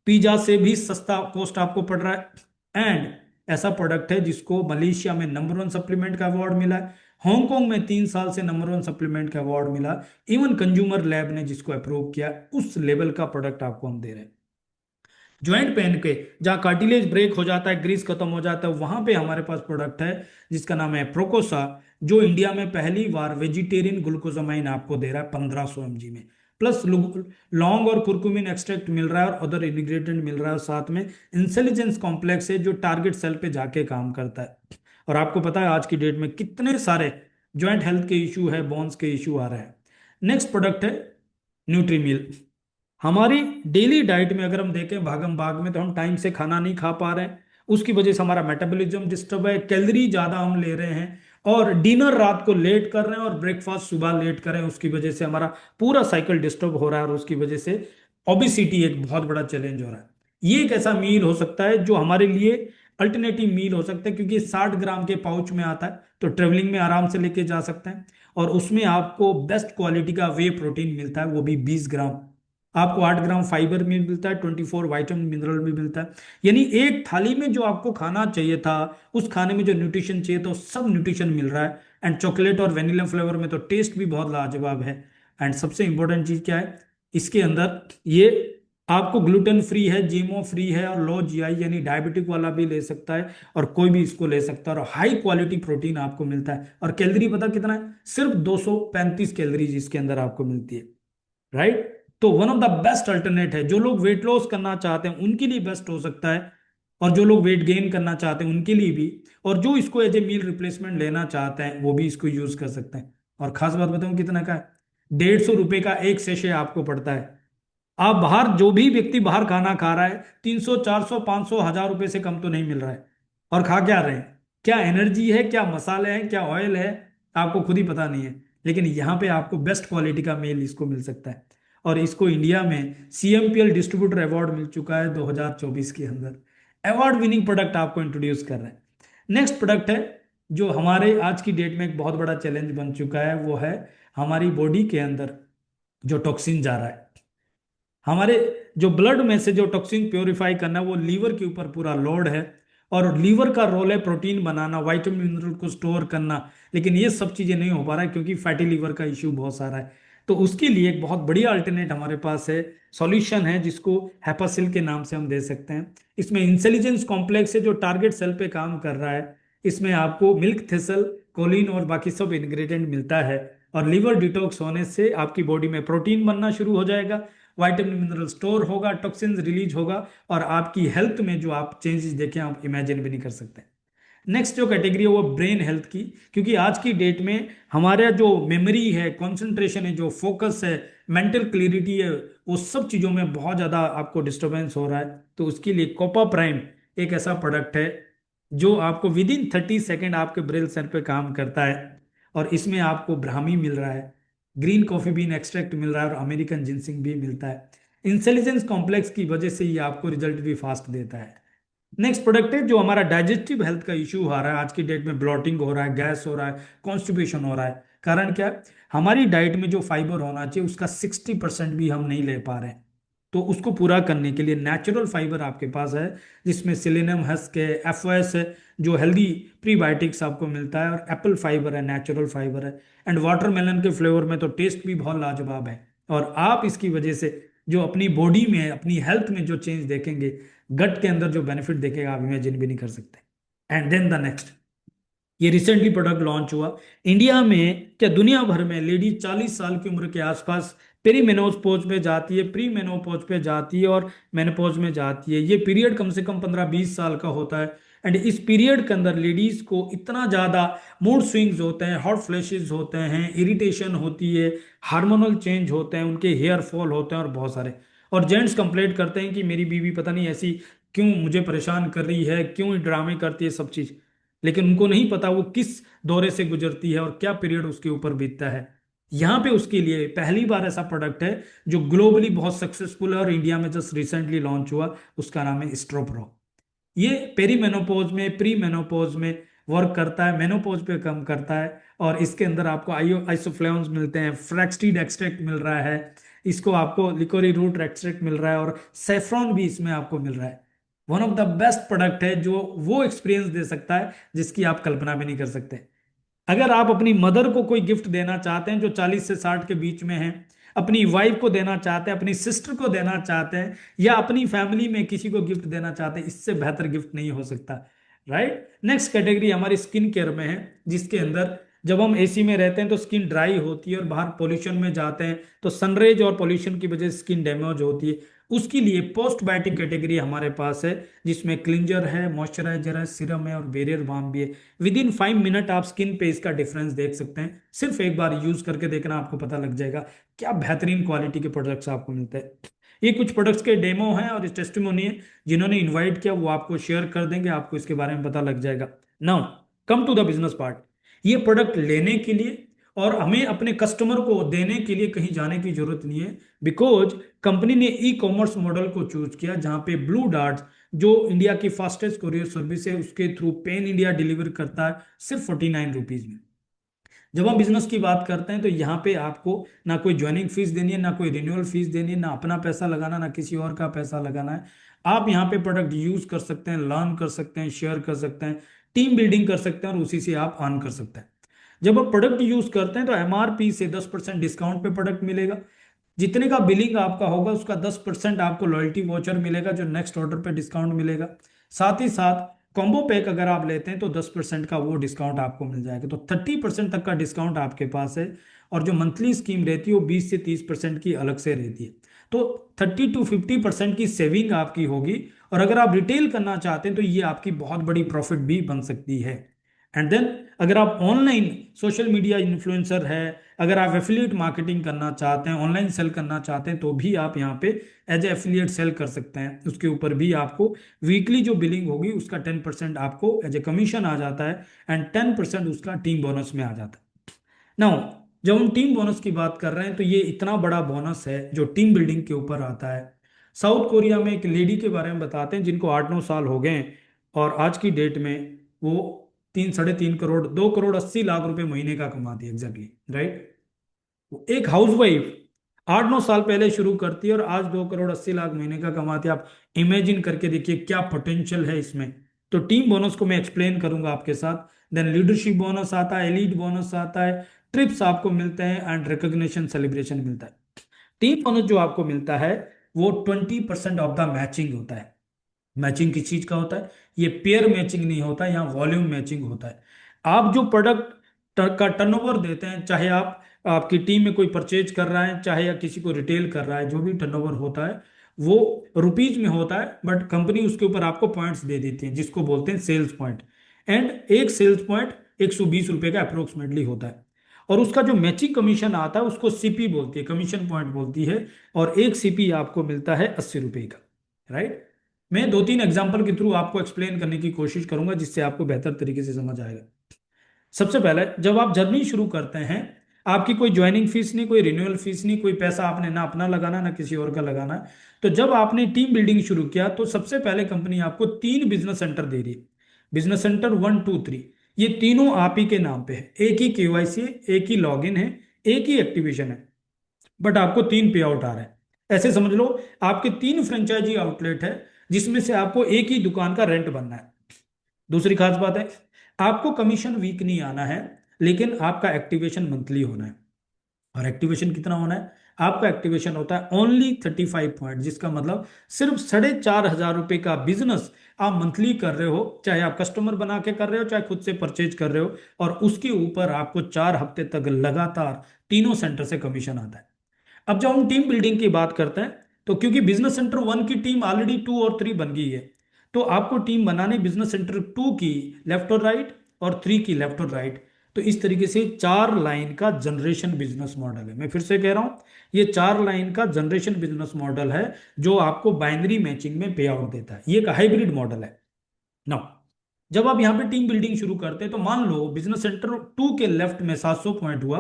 [SPEAKER 1] पिज्जा से भी सस्ता कॉस्ट आपको पड़ रहा है। एंड ऐसा प्रोडक्ट है जिसको मलेशिया में नंबर 1 सप्लीमेंट का अवार्ड मिला है, हांगकांग में 3 साल से नंबर 1 सप्लीमेंट का अवार्ड मिला, इवन कंज्यूमर लैब ने जिसको अप्रूव किया, उस लेवल का प्रोडक्ट आपको हम दे रहे हैं। ज्वाइंट पेन के जहां कार्टिलेज ब्रेक हो जाता है, ग्रीस खत्म हो जाता है, वहां पे हमारे पास प्रोडक्ट है जिसका नाम है प्रोकोसा, जो इंडिया में पहली बार वेजिटेरियन ग्लूकोजामाइन आपको दे रहा है 1500 mg में, प्लस लौंग और कुरकुमिन एक्सट्रैक्ट मिल रहा है और अदर इंग्रेडिएंट मिल रहा है, साथ में इंटेलिजेंस कॉम्प्लेक्स है जो टारगेट सेल पे जाके काम करता है। और आपको पता है आज की डेट में कितने सारे ज्वाइंट हेल्थ के इशू है, बोन्स के इशू आ रहे हैं। नेक्स्ट प्रोडक्ट है न्यूट्रीमिल। हमारी डेली डाइट में अगर हम देखें भागम भाग में, तो हम टाइम से खाना नहीं खा पा रहे हैं, उसकी वजह से हमारा मेटाबॉलिज्म डिस्टर्ब है, कैलोरी ज्यादा हम ले रहे हैं, और डिनर रात को लेट कर रहे हैं और ब्रेकफास्ट सुबह लेट कर रहे हैं, उसकी वजह से हमारा पूरा साइकिल डिस्टर्ब हो रहा है, और उसकी वजह से ओबेसिटी एक बहुत बड़ा चैलेंज हो रहा है। ये एक ऐसा मील हो सकता है जो हमारे लिए अल्टरनेटिव मील हो सकता है, क्योंकि 60 ग्राम के पाउच में आता है, तो ट्रेवलिंग में आराम से लेके जा सकते हैं, और उसमें आपको बेस्ट क्वालिटी का वे प्रोटीन मिलता है, वो भी 20 ग्राम आपको 8 ग्राम फाइबर भी मिलता है, 24 विटामिन मिनरल भी मिलता है। यानी एक थाली में जो आपको खाना चाहिए था, उस खाने में जो न्यूट्रिशन चाहिए था, वो सब न्यूट्रिशन मिल रहा है। एंड चॉकलेट और वेनिला फ्लेवर में तो टेस्ट भी बहुत लाजवाब है। एंड सबसे इंपॉर्टेंट चीज क्या है, इसके अंदर ये आपको ग्लूटेन फ्री है, जीएमओ फ्री है, और लो जीआई यानी डायबिटिक वाला भी ले सकता है और कोई भी इसको ले सकता है। और हाई क्वालिटी प्रोटीन आपको मिलता है। और कैलोरी पता कितना है, सिर्फ 235 कैलोरीज इसके अंदर आपको मिलती है, राइट। तो one of the best alternate है। जो लोग वेट लॉस करना चाहते हैं उनके लिए बेस्ट हो सकता है, और जो लोग वेट गेन करना चाहते हैं उनके लिए भी, और जो इसको एज ए मील रिप्लेसमेंट लेना चाहते हैं वो भी इसको यूज कर सकते हैं। और खास बात बताऊं कितना का है, 150 रुपए का एक सेशे आपको पड़ता है। आप बाहर, जो भी व्यक्ति बाहर खाना खा रहा है, 300 400 500 1000 रुपए से कम तो नहीं मिल रहा है। और खा क्या रहे हैं, क्या एनर्जी है, क्या मसाले हैं, क्या ऑयल है, आपको खुद ही पता नहीं है। लेकिन यहाँ पे आपको बेस्ट क्वालिटी का मेल इसको मिल सकता है। और इसको इंडिया में CMPL डिस्ट्रीब्यूटर अवार्ड मिल चुका है 2024 के अंदर। अवार्ड विनिंग प्रोडक्ट आपको इंट्रोड्यूस कर रहे हैं। नेक्स्ट प्रोडक्ट है जो हमारे आज की डेट में एक बहुत बड़ा चैलेंज बन चुका है, वो है हमारी बॉडी के अंदर जो टॉक्सिन जा रहा है। हमारे जो ब्लड में से जो टॉक्सिन प्योरीफाई करना, वो लीवर के ऊपर पूरा लोड है। और लीवर का रोल है प्रोटीन बनाना, विटामिन मिनरल को स्टोर करना। लेकिन ये सब चीजें नहीं हो पा रहा है क्योंकि फैटी लीवर का इश्यू बहुत सारा है। तो उसके लिए एक बहुत बढ़िया अल्टरनेट हमारे पास है, सॉल्यूशन है, जिसको हेपासिल के नाम से हम दे सकते हैं। इसमें इंटेलिजेंस कॉम्प्लेक्स है जो टारगेट सेल पे काम कर रहा है। इसमें आपको मिल्क थिसल, कोलिन और बाकी सब इंग्रेडिएंट मिलता है। और लीवर डिटॉक्स होने से आपकी बॉडी में प्रोटीन बनना शुरू हो जाएगा, विटामिन मिनरल स्टोर होगा, टॉक्सिन्स रिलीज होगा, और आपकी हेल्थ में जो आप चेंजेस देखें आप इमेजिन भी नहीं कर सकते। नेक्स्ट जो कैटेगरी है वो ब्रेन हेल्थ की, क्योंकि आज की डेट में हमारा जो मेमोरी है, कंसंट्रेशन है, जो फोकस है, मेंटल क्लियरिटी है, वो सब चीज़ों में बहुत ज़्यादा आपको डिस्टर्बेंस हो रहा है। तो उसके लिए कोपा प्राइम एक ऐसा प्रोडक्ट है जो आपको विद इन 30 सेकेंड आपके ब्रेन सेल पे काम करता है। और इसमें आपको ब्राह्मी मिल रहा है, ग्रीन कॉफी बीन एक्सट्रैक्ट मिल रहा है, और अमेरिकन जिंसिंग भी मिलता है। इंटेलिजेंस कॉम्प्लेक्स की वजह से ये आपको रिजल्ट भी फास्ट देता है। नेक्स्ट प्रोडक्ट है जो हमारा डाइजेस्टिव हेल्थ का इशू आ रहा है आज की डेट में, ब्लॉटिंग हो रहा है, गैस हो रहा है, कॉन्स्टिपेशन हो रहा है। कारण क्या है, हमारी डाइट में जो फाइबर होना चाहिए उसका 60% भी हम नहीं ले पा रहे हैं। तो उसको पूरा करने के लिए नेचुरल फाइबर आपके पास है, जिसमें सेलेनियम हस्क है, FOS है, जो हेल्दी प्रीबायोटिक्स आपको मिलता है, और एप्पल फाइबर है, नेचुरल फाइबर है। एंड वाटरमेलन के फ्लेवर में तो टेस्ट भी बहुत लाजवाब है। और आप इसकी वजह से जो अपनी बॉडी में, अपनी हेल्थ में जो चेंज देखेंगे, गट के अंदर जो बेनिफिट देखेगा, आप इमेजिन भी नहीं कर सकते। एंड देन द नेक्स्ट, ये रिसेंटली प्रोडक्ट लॉन्च हुआ इंडिया में, क्या दुनिया भर में लेडीज 40 साल की उम्र के आसपास पेरीमेनोपॉज पे जाती है, प्री मेनोपॉज पे जाती है, और मेनोपॉज में जाती है। ये पीरियड कम से कम 15-20 साल का होता है। एंड इस पीरियड के अंदर लेडीज को इतना ज्यादा मूड स्विंग्स होते हैं, हॉट फ्लैशेस होते हैं, इरिटेशन होती है, हार्मोनल चेंज होते हैं, उनके हेयर फॉल होते हैं, और बहुत सारे। और जेंट्स कंप्लेंट करते हैं कि मेरी बीवी पता नहीं ऐसी क्यों मुझे परेशान कर रही है, क्यों ड्रामे करती है, सब चीज। लेकिन उनको नहीं पता वो किस दौरे से गुजरती है और क्या पीरियड उसके ऊपर बीतता है। यहाँ पे उसके लिए पहली बार ऐसा प्रोडक्ट है जो ग्लोबली बहुत सक्सेसफुल है, और इंडिया में जस्ट रिसेंटली लॉन्च हुआ। उसका नाम है स्ट्रोप्रो। ये पेरीमेनोपॉज में, प्री मेनोपॉज में वर्क करता है, मेनोपॉज पे कम करता है। और इसके अंदर आपको आइसोफ्लेवोन्स मिलते हैं, फ्लैक्ससीड एक्सट्रैक्ट मिल रहा है, इसको आपको लिकोरी रूट एक्सट्रैक्ट मिल रहा है, और सेफ्रॉन भी इसमें आपको मिल रहा है। One of the best product है जो वो एक्सपीरियंस दे सकता है जिसकी आप कल्पना भी नहीं कर सकते। अगर आप अपनी मदर को कोई गिफ्ट देना चाहते हैं जो 40 से 60 के बीच में है, अपनी वाइफ को देना चाहते हैं, अपनी सिस्टर को देना चाहते हैं, या अपनी फैमिली में किसी को गिफ्ट देना चाहते हैं, इससे बेहतर गिफ्ट नहीं हो सकता, राइट। नेक्स्ट कैटेगरी हमारी स्किन केयर में है, जिसके अंदर जब हम AC में रहते हैं तो स्किन ड्राई होती है, और बाहर पोल्यूशन में जाते हैं तो सनरेज और पोल्यूशन की वजह से स्किन डैमेज होती है। उसके लिए पोस्ट बायोटिक कैटेगरी हमारे पास है, जिसमें क्लिंजर है, मॉइस्चराइजर है, सीरम है, और बैरियर बाम भी है। विद इन 5 मिनट आप स्किन पे इसका डिफरेंस देख सकते हैं। सिर्फ एक बार यूज करके देखना, आपको पता लग जाएगा क्या बेहतरीन क्वालिटी के प्रोडक्ट्स आपको मिलते हैं। ये कुछ प्रोडक्ट्स के डेमो हैं और टेस्टिमोनी है, जिन्होंने इन्वाइट किया वो आपको शेयर कर देंगे, आपको इसके बारे में पता लग जाएगा। Now come to the business part. ये प्रोडक्ट लेने के लिए और हमें अपने कस्टमर को देने के लिए कहीं जाने की जरूरत नहीं है, बिकॉज कंपनी ने ई-कॉमर्स मॉडल को चूज किया, जहां पे ब्लू डार्ट जो इंडिया की फास्टेस्ट कोरियर सर्विस है उसके थ्रू पैन इंडिया डिलीवर करता है सिर्फ 49 रुपीज में। जब हम बिजनेस की बात करते हैं तो यहाँ पे आपको ना कोई ज्वाइनिंग फीस देनी है, ना कोई रिन्यूअल फीस देनी है, ना अपना पैसा लगाना, ना किसी और का पैसा लगाना है। आप यहाँ पे प्रोडक्ट यूज कर सकते हैं, लर्न कर सकते हैं, शेयर कर सकते हैं, टीम बिल्डिंग कर सकते हैं और उसी से आप अर्न कर सकते हैं। जब आप प्रोडक्ट यूज करते हैं तो एमआरपी से 10% डिस्काउंट पे प्रोडक्ट मिलेगा। जितने का बिलिंग आपका होगा उसका 10% आपको लॉयल्टी वॉचर मिलेगा जो नेक्स्ट ऑर्डर पे डिस्काउंट मिलेगा। साथ ही साथ कॉम्बो पैक अगर आप लेते हैं तो 10% का वो डिस्काउंट आपको मिल जाएगा, तो 30% तक का डिस्काउंट आपके पास है। और जो मंथली स्कीम रहती है वो 20 से 30% की अलग से रहती है, तो 30 to 50% की सेविंग आपकी होगी। और अगर आप रिटेल करना चाहते हैं तो ये आपकी बहुत बड़ी प्रॉफिट भी बन सकती है। एंड देन अगर आप ऑनलाइन सोशल मीडिया इन्फ्लुएंसर है, अगर आप एफिलिएट मार्केटिंग करना चाहते हैं, ऑनलाइन सेल करना चाहते हैं, तो भी आप यहाँ पे एज एफिलिएट सेल कर सकते हैं। उसके ऊपर भी आपको वीकली जो बिलिंग होगी उसका 10% आपको एज ए कमीशन आ जाता है एंड 10% उसका टीम बोनस में आ जाता है। नाउ जब हम टीम बोनस की बात कर रहे हैं तो ये इतना बड़ा बोनस है जो टीम बिल्डिंग के ऊपर आता है। साउथ कोरिया में एक लेडी के बारे में बताते हैं जिनको 8-9 साल हो गए हैं और आज की डेट में वो 3-3.5 करोड़ 2 करोड़ 80 लाख रुपए महीने का कमाती है एग्जैक्टली, राइट। एक हाउसवाइफ 8-9 साल पहले शुरू करती है और आज 2 करोड़ 80 लाख महीने का कमाती है। आप इमेजिन करके देखिए क्या पोटेंशियल है इसमें। तो टीम बोनस को मैं एक्सप्लेन करूंगा आपके साथ। देन लीडरशिप बोनस आता है, एलीट बोनस आता है, ट्रिप्स आपको मिलते हैं एंड रिकॉग्निशन सेलिब्रेशन मिलता है। टीम बोनस जो आपको मिलता है वो 20% ऑफ द मैचिंग होता है। मैचिंग किस चीज का होता है? ये पेयर मैचिंग नहीं होता, यहाँ वॉल्यूम मैचिंग होता है। आप जो प्रोडक्ट का टर्नओवर देते हैं, चाहे आप आपकी टीम में कोई परचेज कर रहा है, चाहे या किसी को रिटेल कर रहा है, जो भी टर्नओवर होता है वो रुपीज में होता है, बट कंपनी उसके ऊपर आपको पॉइंट्स दे देती है जिसको बोलते हैं सेल्स पॉइंट। एंड एक सेल्स पॉइंट 120 रुपए का अप्रोक्सीमेटली होता है। और उसका जो मैचिंग कमीशन आता है उसको सीपी बोलती है, कमीशन पॉइंट बोलती है। और एक सीपी आपको मिलता है 80 रुपए का, राइट। मैं 2-3 एग्जाम्पल के थ्रू आपको एक्सप्लेन करने की कोशिश करूंगा जिससे आपको बेहतर तरीके से समझ आएगा। सबसे पहले जब आप जर्नी शुरू करते हैं, आपकी कोई ज्वाइनिंग फीस नहीं, कोई रिन्यूअल फीस नहीं, कोई पैसा आपने ना अपना लगाना ना किसी और का लगाना है। तो जब आपने टीम बिल्डिंग शुरू किया तो सबसे पहले कंपनी आपको 3 बिजनेस सेंटर दे रही है। बिजनेस सेंटर 1, 2, 3 ये तीनों आप ही के नाम पे है। एक ही केवाईसी है, एक ही लॉगिन है, एक ही एक्टिवेशन है, बट आपको 3 पे आउट आ रहा है। ऐसे समझ लो आपके 3 फ्रेंचाइजी आउटलेट है जिसमें से आपको एक ही दुकान का रेंट बनना है। दूसरी खास बात है आपको कमीशन वीक नहीं आना है, लेकिन आपका एक्टिवेशन मंथली होना है। और एक्टिवेशन कितना होना है? आपका एक्टिवेशन होता है ओनली 35 पॉइंट, जिसका मतलब सिर्फ 4,500 रुपए का बिजनेस आप मंथली कर रहे हो, चाहे आप कस्टमर बना के कर रहे हो चाहे खुद से परचेज कर रहे हो। और उसके ऊपर आपको 4 हफ्ते तक लगातार तीनों सेंटर से कमीशन आता है। अब जब हम टीम बिल्डिंग की बात करते हैं तो क्योंकि बिजनेस सेंटर 1 की टीम ऑलरेडी 2 और 3 बन गई है, तो आपको टीम बनानी बिजनेस सेंटर 2 की लेफ्ट और राइट और 3 की लेफ्ट और राइट। तो इस तरीके से 4 लाइन का जनरेशन बिजनेस मॉडल है। मैं फिर से कह रहा हूं, ये 4 लाइन का जनरेशन बिजनेस मॉडल है जो आपको बाइनरी मैचिंग में पे आउट देता है। ये एक हाइब्रिड मॉडल है। नाउ जब आप यहाँ पे टीम बिल्डिंग शुरू करते हैं तो मान लो बिजनेस सेंटर 2 के लेफ्ट में 700 पॉइंट हुआ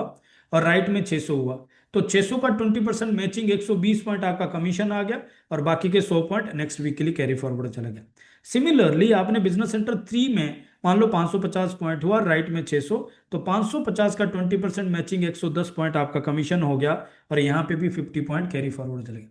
[SPEAKER 1] और राइट में 600 हुआ, तो 600 का 20% मैचिंग 120 पॉइंट आपका कमीशन आ गया और बाकी के 100 पॉइंट नेक्स्ट वीक के लिए कैरी फॉरवर्ड चला गया। सिमिलरली आपने बिजनेस सेंटर 3 में मान लो 550 पॉइंट हुआ, राइट में 600, तो 550 का 20% मैचिंग 110 पॉइंट आपका कमीशन हो गया और यहाँ पे भी 50 पॉइंट कैरी फॉरवर्ड चले गए।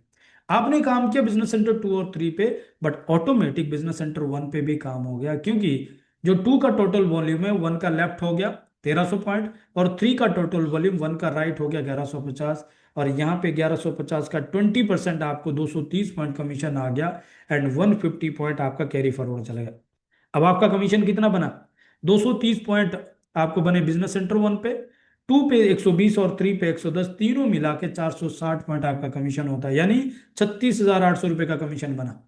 [SPEAKER 1] आपने काम किया बिजनेस सेंटर 2 और 3 पे, बट ऑटोमेटिक बिजनेस सेंटर 1 पे भी काम हो गया, क्योंकि जो 2 का टोटल वॉल्यूम है 1 का लेफ्ट हो गया 1300 पॉइंट और 3 का टोटल वॉल्यूम 1 का राइट हो गया 1150। और यहाँ पे 1150 का 20% आपको 230 पॉइंट कमीशन आ गया एंड 150 पॉइंट आपका कैरी फॉरवर्ड चलेगा। अब आपका कमीशन कितना बना? 230 पॉइंट आपको बने बिजनेस सेंटर 1 पे, 2 पे 120 और 3 पे 110, तीनों मिला के 460 पॉइंट आपका कमीशन होता है, यानी 36,800 रुपए का कमीशन बना।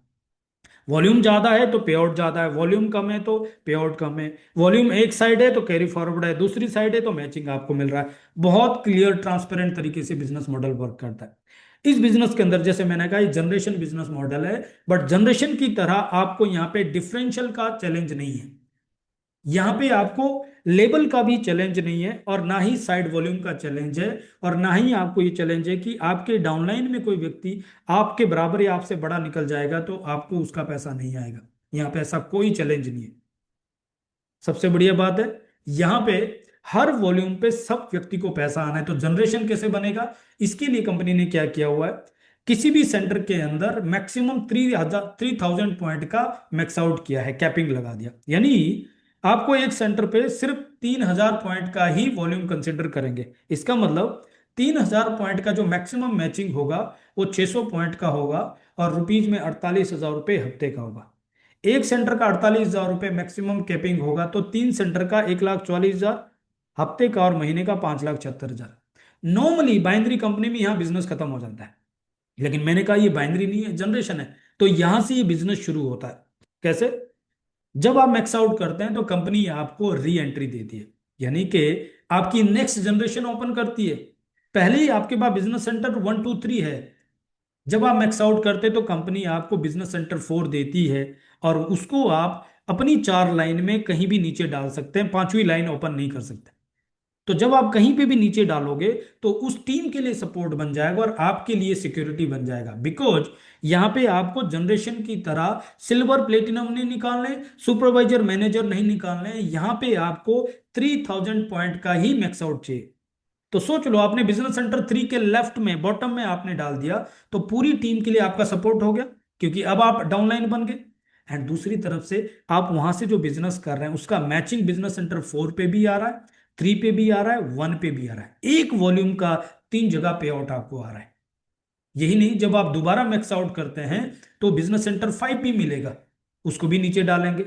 [SPEAKER 1] वॉल्यूम ज्यादा है तो पे आउट ज्यादा है, वॉल्यूम कम है तो पे आउट कम है, वॉल्यूम एक साइड है तो कैरी फॉरवर्ड है, दूसरी साइड है तो मैचिंग आपको मिल रहा है। बहुत क्लियर ट्रांसपेरेंट तरीके से बिजनेस मॉडल वर्क करता है। इस बिजनेस के अंदर जैसे मैंने कहा जनरेशन बिजनेस मॉडल है, बट जनरेशन की तरह आपको यहाँ पे डिफरेंशियल का चैलेंज नहीं है, यहाँ पे आपको लेवल का भी चैलेंज नहीं है और ना ही साइड वॉल्यूम का चैलेंज है और ना ही आपको ये चैलेंज है कि आपके डाउनलाइन में कोई व्यक्ति आपके बराबर या आपसे बड़ा निकल जाएगा तो आपको उसका पैसा नहीं आएगा। यहाँ पे ऐसा कोई चैलेंज नहीं है। सबसे बढ़िया बात है यहाँ पे हर वॉल्यूम पे सब व्यक्ति को पैसा आना है। तो जनरेशन कैसे बनेगा, इसके लिए कंपनी ने क्या किया हुआ है, किसी भी सेंटर के अंदर मैक्सिमम 3000 पॉइंट का मैक्स आउट किया है, कैपिंग लगा दिया। यानी आपको एक सेंटर पे सिर्फ 3000 पॉइंट का ही वॉल्यूम कंसिडर करेंगे। इसका मतलब 3000 पॉइंट का जो मैक्सिमम मैचिंग होगा वो 600 पॉइंट का होगा और रुपीज में 48,000 रुपये हफ्ते का होगा। एक सेंटर का 48,000 रुपये मैक्सिमम कैपिंग होगा तो 3 सेंटर का 1,44,000 हफ्ते का और महीने का 5,76,000। नॉर्मली बाइनरी कंपनी में यहाँ बिजनेस खत्म हो जाता है, लेकिन मैंने कहा ये बाइनरी नहीं है, जनरेशन है, तो यहां से ये बिजनेस शुरू होता है। कैसे, जब आप मैक्स आउट करते हैं तो कंपनी आपको री एंट्री देती है, यानी कि आपकी नेक्स्ट जनरेशन ओपन करती है। पहले ही आपके पास बिजनेस सेंटर 1 2 3 है, जब आप मैक्स आउट करते हैं तो कंपनी आपको बिजनेस सेंटर 4 देती है और उसको आप अपनी 4 लाइन में कहीं भी नीचे डाल सकते हैं, 5वीं लाइन ओपन नहीं कर सकते। तो जब आप कहीं पे भी नीचे डालोगे तो उस टीम के लिए सपोर्ट बन जाएगा और आपके लिए सिक्योरिटी बन जाएगा। बिकॉज यहां पे आपको जनरेशन की तरह सिल्वर प्लेटिनम नहीं निकालने, सुपरवाइजर मैनेजर नहीं निकालने, यहां पे आपको 3000 पॉइंट का ही मैक्स आउट चाहिए। तो सोच लो, आपने बिजनेस सेंटर 3 के लेफ्ट में बॉटम में आपने डाल दिया तो पूरी टीम के लिए आपका सपोर्ट हो गया, क्योंकि अब आप डाउनलाइन बन गए। एंड दूसरी तरफ से आप वहां से जो बिजनेस कर रहे हैं उसका मैचिंग बिजनेस सेंटर 4 पे भी आ रहा है, 3 पे भी आ रहा है, 1 पे भी आ रहा है। एक वॉल्यूम का 3 जगह पे आउट आपको आ रहा है। यही नहीं, जब आप दोबारा मैक्स आउट करते हैं तो बिजनेस सेंटर 5 भी मिलेगा, उसको भी नीचे डालेंगे।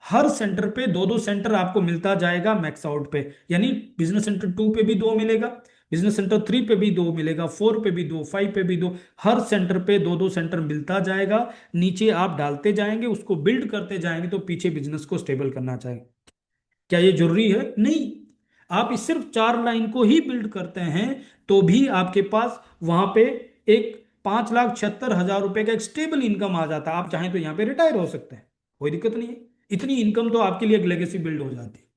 [SPEAKER 1] हर सेंटर पे 2 2 सेंटर आपको मिलता जाएगा मैक्स आउट पे, यानी बिजनेस सेंटर 2 पे भी 2 मिलेगा, बिजनेस सेंटर 3 पे भी 2 मिलेगा, 4 पे भी 2, 5 पे भी 2, हर सेंटर पे 2 2 सेंटर मिलता जाएगा। नीचे आप डालते जाएंगे, उसको बिल्ड करते जाएंगे तो पीछे बिजनेस को स्टेबल करना चाहिए। क्या ये जरूरी है? नहीं, आप इस सिर्फ 4 लाइन को ही बिल्ड करते हैं तो भी आपके पास वहां पे एक 5,76,000 रुपए का एक स्टेबल इनकम आ जाता है। आप चाहें तो यहाँ पे रिटायर हो सकते हैं, कोई दिक्कत नहीं है। इतनी इनकम तो आपके लिए एक लेगेसी बिल्ड हो जाती है।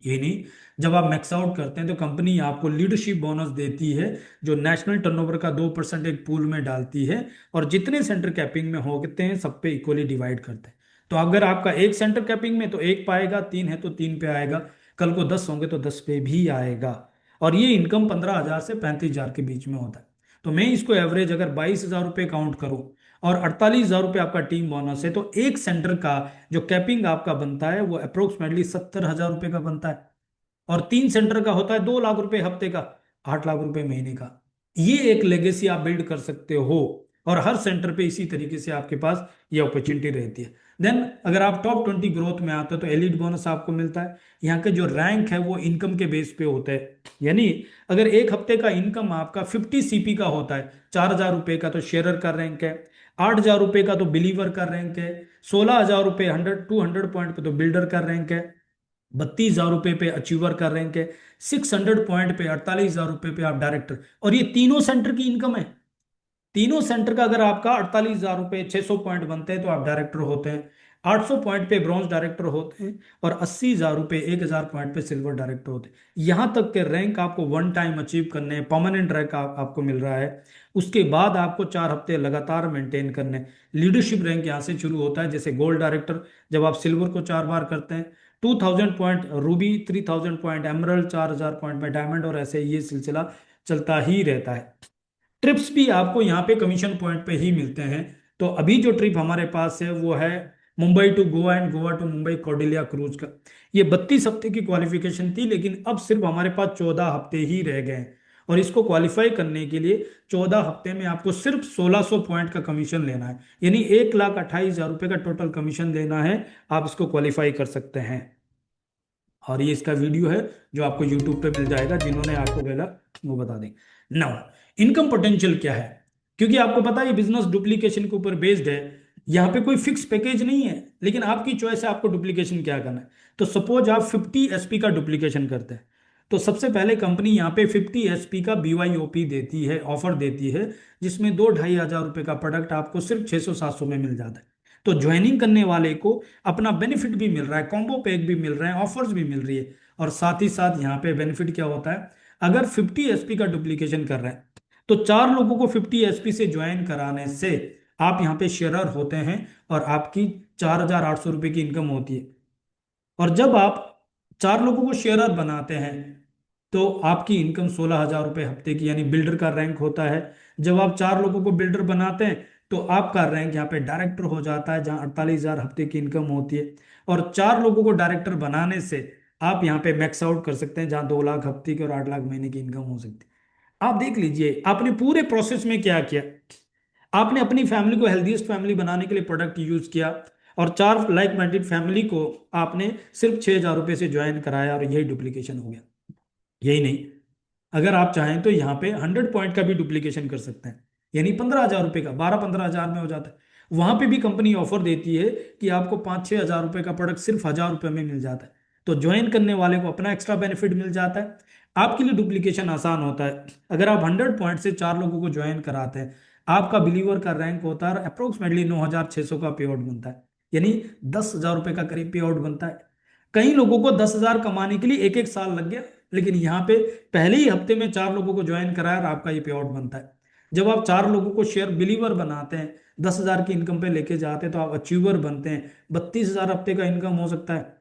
[SPEAKER 1] ये नहीं, जब आप मैक्स आउट करते हैं तो कंपनी आपको लीडरशिप बोनस देती है, जो नेशनल टर्नओवर का 2% एक पूल में डालती है और जितने सेंटर कैपिंग में होते हैं सब पे इक्वली डिवाइड करते हैं। तो अगर आपका एक सेंटर कैपिंग में तो 1 पाएगा, 3 है तो 3 पे आएगा, कल को 10 होंगे तो 10 पे भी आएगा। और ये इनकम 15,000 से 35,000 के बीच में होता है। तो मैं इसको एवरेज अगर 22,000 रुपये काउंट करूं और 48,000 रुपये आपका टीम बोनस है तो एक सेंटर का जो कैपिंग आपका बनता है वो अप्रोक्सीमेटली 70,000 रुपये का बनता है। और 3 सेंटर का होता है 2 लाख रुपए हफ्ते का, 8 लाख रुपए महीने का। ये एक लेगेसी आप बिल्ड कर सकते हो और हर सेंटर पे इसी तरीके से आपके पास ये अपॉर्चुनिटी रहती है। देन अगर आप टॉप 20 ग्रोथ में आते हो तो एलिट बोनस आपको मिलता है। यहाँ के जो रैंक है वो इनकम के बेस पे होता है, यानी अगर एक हफ्ते का इनकम आपका 50 सीपी का होता है, 4,000 रुपए का तो शेयरर का रैंक है, 8,000 रुपए का तो बिलीवर का रैंक है, 16,000 रुपए 200 पॉइंट पे तो बिल्डर का रैंक है, 32,000 रुपए पे अचीवर का रैंक है, 600 पॉइंट पे 48,000 रुपए पे आप डायरेक्टर। और ये तीनों सेंटर की इनकम है। तीनों सेंटर का अगर आपका 48,000 रुपए 600 पॉइंट बनते हैं तो आप डायरेक्टर होते हैं, 800 पॉइंट पे ब्रॉन्ज डायरेक्टर होते हैं और 80,000 रुपए 1,000 पॉइंट पे सिल्वर डायरेक्टर होते हैं। यहां तक के रैंक आपको 1 टाइम अचीव करने, परमानेंट रैंक आपको मिल रहा है। उसके बाद आपको 4 हफ्ते लगातार मेंटेन करने। लीडरशिप रैंक यहां से शुरू होता है, जैसे गोल्ड डायरेक्टर, जब आप सिल्वर को 4 बार करते हैं, 2,000 point Ruby, 3,000 point emerald, 4,000 point में डायमंड, और ऐसे ये सिलसिला चलता ही रहता है। ट्रिप्स भी आपको यहाँ पे कमीशन पॉइंट पे ही मिलते हैं। तो अभी जो ट्रिप हमारे पास है वो है Mumbai to Goa and Goa to Mumbai Cordelia cruise का। ये 32 हफ्ते की क्वालिफिकेशन थी, लेकिन अब सिर्फ हमारे पास 14 हफ्ते ही रह गए हैं और इसको क्वालिफाई करने के लिए 14 हफ्ते में आपको सिर्फ 1,600 पॉइंट का कमीशन लेना है, यानी 1,28,000 रुपये का टोटल कमीशन देना है। आप इसको क्वालिफाई कर सकते हैं और ये इसका वीडियो है जो आपको यूट्यूब पे मिल जाएगा, जिन्होंने आपको बोला वो बता दें। नाउ इनकम पोटेंशियल क्या है, क्योंकि आपको पता है ये बिजनेस डुप्लीकेशन के ऊपर बेस्ड है, यहाँ पे कोई फिक्स पैकेज नहीं है, लेकिन आपकी चॉइस है आपको डुप्लीकेशन क्या करना है। तो सपोज आप 50 एसपी का डुप्लीकेशन करते हैं तो सबसे पहले कंपनी यहाँ पे 50 एसपी का BYOP देती है, ऑफर देती है, जिसमें 2-2,500 रुपए का प्रोडक्ट आपको सिर्फ 600-700 में मिल जाता है। तो ज्वाइनिंग करने वाले को अपना बेनिफिट भी मिल रहा है, कॉम्बो पैक भी मिल रहे हैं, ऑफर्स भी मिल रही है, और साथ ही साथ यहाँ पे बेनिफिट क्या होता है, अगर 50 एसपी का डुप्लीकेशन कर रहे हैं तो 4 लोगों को 50 एसपी से ज्वाइन कराने से आप यहाँ पे शेयरर होते हैं और आपकी 4,800 रुपए की इनकम होती है। और जब आप 4 लोगों को शेयरर बनाते हैं तो आपकी इनकम 16,000 रुपये हफ्ते की, यानी बिल्डर का रैंक होता है। जब आप 4 लोगों को बिल्डर बनाते हैं तो आपका रैंक यहाँ पे डायरेक्टर हो जाता है, जहाँ 48,000 हफ्ते की इनकम होती है। और 4 लोगों को डायरेक्टर बनाने से आप यहाँ पे मैक्स आउट कर सकते हैं, जहाँ 2 लाख हफ्ते की और 8 लाख महीने की इनकम हो सकती है। आप देख लीजिए आपने पूरे प्रोसेस में क्या किया। आपने अपनी फैमिली को हेल्दीएस्ट फैमिली बनाने के लिए प्रोडक्ट यूज किया, और 4 लाइक माइंडेड फैमिली को आपने सिर्फ 6,000 रुपये से ज्वाइन कराया, और यही डुप्लीकेशन हो गया। यही नहीं, अगर आप चाहें तो यहाँ पे 100 पॉइंट का भी डुप्लीकेशन कर सकते हैं, यानी 15,000 रुपये का 12-15,000 में हो जाता है। वहां पे भी कंपनी ऑफर देती है कि आपको 5-6 हज़ार रुपये का प्रोडक्ट सिर्फ 1,000 रुपये में मिल जाता है, तो ज्वाइन करने वाले को अपना एक्स्ट्रा बेनिफिट मिल जाता है। आपके लिए डुप्लीकेशन आसान होता है। अगर आप 100 पॉइंट से 4 लोगों को ज्वाइन कराते हैं, आपका बिलीवर का रैंक होता है अप्रोक्सीमेटली 9,600 का पे आउट बनता है, यानी 10,000 रुपये का करीब पे आउट बनता है। कई लोगों को 10,000 कमाने के लिए 1-1 साल लग गया, लेकिन यहाँ पे पहले ही हफ्ते में 4 लोगों को ज्वाइन कराया और आपका ये पे आउट बनता है। जब आप 4 लोगों को शेयर बिलीवर बनाते हैं, 10,000 की इनकम पे लेके जाते हैं, तो आप अचीवर बनते हैं। 32,000 हफ्ते का इनकम हो सकता है।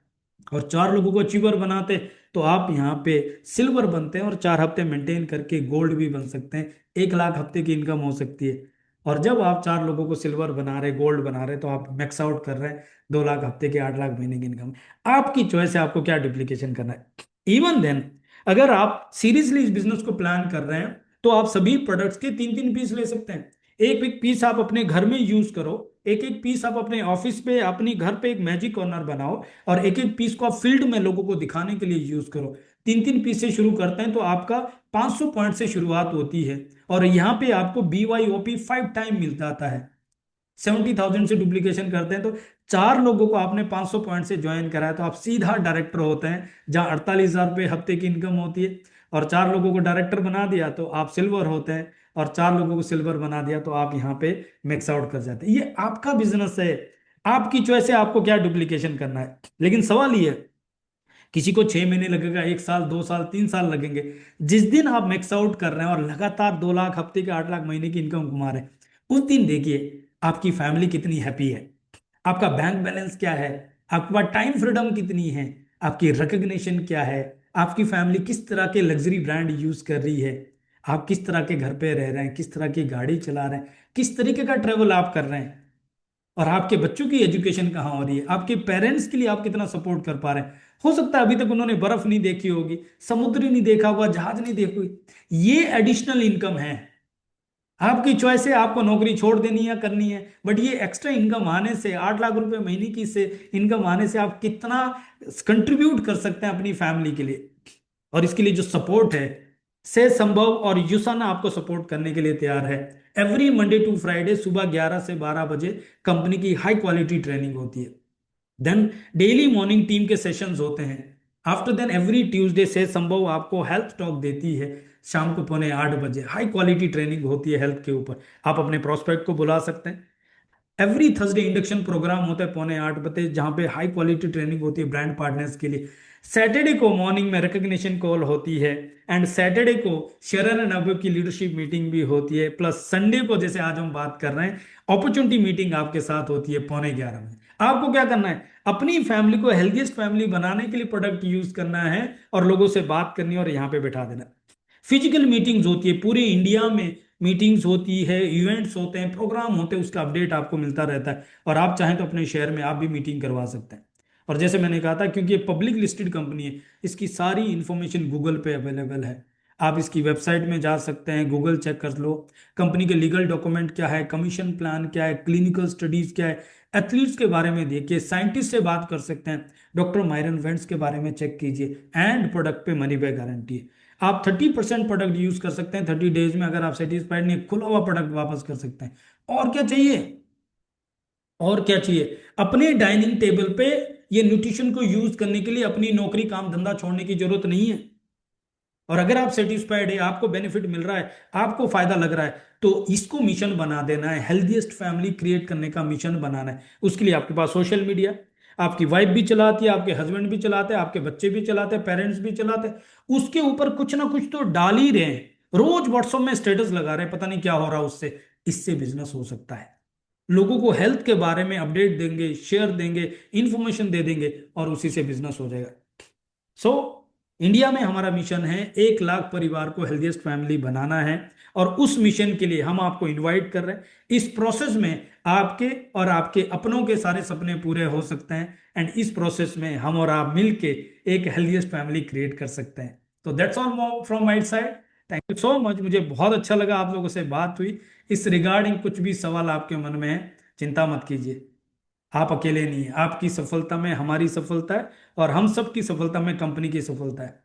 [SPEAKER 1] और 4 लोगों को अचीवर बनाते तो आप यहाँ पे सिल्वर बनते हैं, और 4 हफ्ते मेंटेन करके गोल्ड भी बन सकते हैं। 1 लाख हफ्ते की इनकम हो सकती है। और जब आप 4 लोगों को सिल्वर बना रहे, गोल्ड बना रहे, तो आप मैक्स आउट कर रहे हैं 2 लाख हफ्ते के, 8 लाख महीने की इनकम। आपकी चॉइस है आपको क्या डुप्लीकेशन करना है। इवन देन अगर आप सीरियसली इस बिजनेस को प्लान कर रहे हैं तो आप सभी प्रोडक्ट्स के 3-3 पीस ले सकते हैं। एक एक पीस आप अपने घर में यूज करो, एक एक पीस आप अपने ऑफिस पे, अपने घर पे एक मैजिक कॉर्नर बनाओ, और एक एक पीस को आप फील्ड में लोगों को दिखाने के लिए यूज करो। 3-3 पीस से शुरू करते हैं तो आपका 500 पॉइंट से शुरुआत होती है, और यहाँ पे आपको BYOP 5 टाइम मिल जाता है। 70,000 से डुप्लीकेशन करते हैं तो 4 लोगों को आपने 500 पॉइंट से ज्वाइन कराया तो आप सीधा डायरेक्टर होते हैं, जहां 48,000 रुपये हफ्ते की इनकम होती है। और 4 लोगों को डायरेक्टर बना दिया तो आप सिल्वर होते हैं, और 4 लोगों को सिल्वर बना दिया तो आप यहाँ पे मैक्स आउट कर जाते हैं। ये आपका बिजनेस है, आपकी चॉइस है आपको क्या डुप्लीकेशन करना है। लेकिन सवाल ये है, किसी को 6 महीने लगेगा, 1 साल, 2 साल, 3 साल लगेंगे। जिस दिन आप मैक्स आउट कर रहे हैं और लगातार 2 लाख हफ्ते के, 8 लाख महीने की इनकम कमा रहे हैं, उस दिन देखिए आपकी फैमिली कितनी हैप्पी है, आपका बैंक बैलेंस क्या है, आपके पास टाइम फ्रीडम कितनी है, आपकी रिकग्निशन क्या है, आपकी फैमिली किस तरह के लग्जरी ब्रांड यूज कर रही है, आप किस तरह के घर पे रह रहे हैं, किस तरह की गाड़ी चला रहे हैं, किस तरीके का ट्रेवल आप कर रहे हैं, और आपके बच्चों की एजुकेशन कहाँ हो रही है, आपके पेरेंट्स के लिए आप कितना सपोर्ट कर पा रहे हैं। हो सकता है अभी तक उन्होंने बर्फ नहीं देखी होगी, समुद्र नहीं देखा होगा, जहाज नहीं देखी होगी। ये एडिशनल इनकम है, आपकी चॉइस है आपको नौकरी छोड़ देनी है करनी है। बट ये एक्स्ट्रा इनकम आने से, 8 लाख रुपए महीने की से इनकम आने से आप कितना कंट्रीब्यूट कर सकते हैं अपनी फैमिली के लिए। और इसके लिए जो सपोर्ट है, से संभव और युसाना आपको सपोर्ट करने के लिए तैयार है। एवरी मंडे टू फ्राइडे सुबह 11 से 12 बजे कंपनी की हाई क्वालिटी ट्रेनिंग होती है। देन डेली मॉर्निंग टीम के सेशंस होते हैं। आफ्टर देन एवरी ट्यूसडे से संभव आपको हेल्थ टॉक देती है, शाम को 7:45 बजे हाई क्वालिटी ट्रेनिंग होती है हेल्थ के ऊपर। आप अपने प्रोस्पेक्ट को बुला सकते हैं। एवरी थर्सडे इंडक्शन प्रोग्राम होता है 7:45 जहां पे हाई क्वालिटी ट्रेनिंग होती है ब्रांड पार्टनर्स के लिए। सैटरडे को मॉर्निंग में रिकग्निशन कॉल होती है, एंड सैटरडे को शेरन एंड अबब की लीडरशिप मीटिंग भी होती है। प्लस संडे को, जैसे आज हम बात कर रहे हैं, अपॉर्चुनिटी मीटिंग आपके साथ होती है 11:15 में। आपको क्या करना है, अपनी फैमिली को हेल्थीएस्ट फैमिली बनाने के लिए प्रोडक्ट यूज करना है और लोगों से बात करनी है और यहाँ पे बैठा देना। फिजिकल मीटिंग्स होती है, पूरे इंडिया में मीटिंग्स होती है, इवेंट्स होते हैं, प्रोग्राम होते हैं, उसका अपडेट आपको मिलता रहता है। और आप चाहें तो अपने शहर में आप भी मीटिंग करवा सकते हैं। और जैसे मैंने कहा था, क्योंकि ये पब्लिक लिस्टेड कंपनी है, इसकी सारी इंफॉर्मेशन गूगल पे अवेलेबल है। आप इसकी वेबसाइट में जा सकते हैं, गूगल चेक कर लो, कंपनी के लीगल डॉक्यूमेंट क्या है, कमीशन प्लान क्या है, क्लिनिकल स्टडीज क्या है, एथलीट्स के बारे में देखिए, साइंटिस्ट से बात कर सकते हैं, डॉक्टर मायरन वेंट्स के बारे में चेक कीजिए, एंड प्रोडक्ट पे मनी बैक गारंटी है। आप 30% प्रोडक्ट यूज कर सकते हैं 30 डेज में। अगर आप सेटिस्फाइड नहीं, खुला हुआ प्रोडक्ट वापस कर सकते हैं। और क्या चाहिए, और क्या चाहिए, अपने डाइनिंग टेबल पे ये न्यूट्रिशन को यूज करने के लिए अपनी नौकरी काम धंधा छोड़ने की जरूरत नहीं है। और अगर आप सेटिस्फाइड है, आपको बेनिफिट मिल रहा है, आपको फायदा लग रहा है, तो इसको मिशन बना देना है, हेल्दीएस्ट फैमिली क्रिएट करने का मिशन बनाना है। उसके लिए आपके पास सोशल मीडिया, आपकी वाइफ भी चलाती है, आपके हस्बैंड भी चलाते हैं, आपके बच्चे भी चलाते हैं, पेरेंट्स भी चलाते हैं, उसके ऊपर कुछ ना कुछ तो डाल ही रहे हैं। रोज व्हाट्सएप में स्टेटस लगा रहे हैं, पता नहीं क्या हो रहा है उससे। इससे बिजनेस हो सकता है। लोगों को हेल्थ के बारे में अपडेट देंगे, शेयर देंगे, इंफॉर्मेशन दे देंगे, और उसी से बिजनेस हो जाएगा। इंडिया में हमारा मिशन है 1 लाख परिवार को हेल्दीएस्ट फैमिली बनाना है, और उस मिशन के लिए हम आपको इनवाइट कर रहे हैं। इस प्रोसेस में आपके और आपके अपनों के सारे सपने पूरे हो सकते हैं, एंड इस प्रोसेस में हम और आप मिलके एक हेल्दीएस्ट फैमिली क्रिएट कर सकते हैं। तो that's all from my side. Thank you so much. मुझे बहुत अच्छा लगा आप लोगों से बात हुई। इस रिगार्डिंग कुछ भी सवाल आपके मन में है, चिंता मत कीजिए, आप अकेले नहीं है। आपकी सफलता में हमारी सफलता है, और हम सब की सफलता में कंपनी की सफलता है।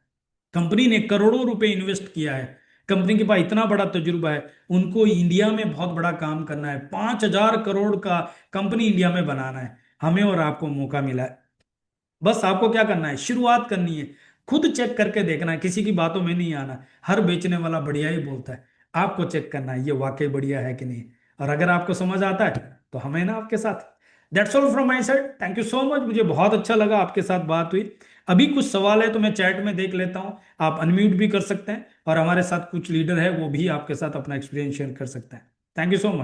[SPEAKER 1] कंपनी ने करोड़ों रुपए इन्वेस्ट किया है, कंपनी के पास इतना बड़ा तजुर्बा है, उनको इंडिया में बहुत बड़ा काम करना है। 5,000 करोड़ का कंपनी इंडिया में बनाना है। हमें और आपको मौका मिला है। बस आपको क्या करना है, शुरुआत करनी है, खुद चेक करके देखना है, किसी की बातों में नहीं आना। हर बेचने वाला बढ़िया ही बोलता है, आपको चेक करना है ये वाकई बढ़िया है कि नहीं, और अगर आपको समझ आता है तो हमें ना आपके साथ। That's all from my side. Thank you so much. मुझे बहुत अच्छा लगा आपके साथ बात हुई। अभी कुछ सवाल है तो मैं चैट में देख लेता हूं, आप अनम्यूट भी कर सकते हैं, और हमारे साथ कुछ लीडर है वो भी आपके साथ अपना एक्सपीरियंस शेयर कर सकते हैं। Thank you so much.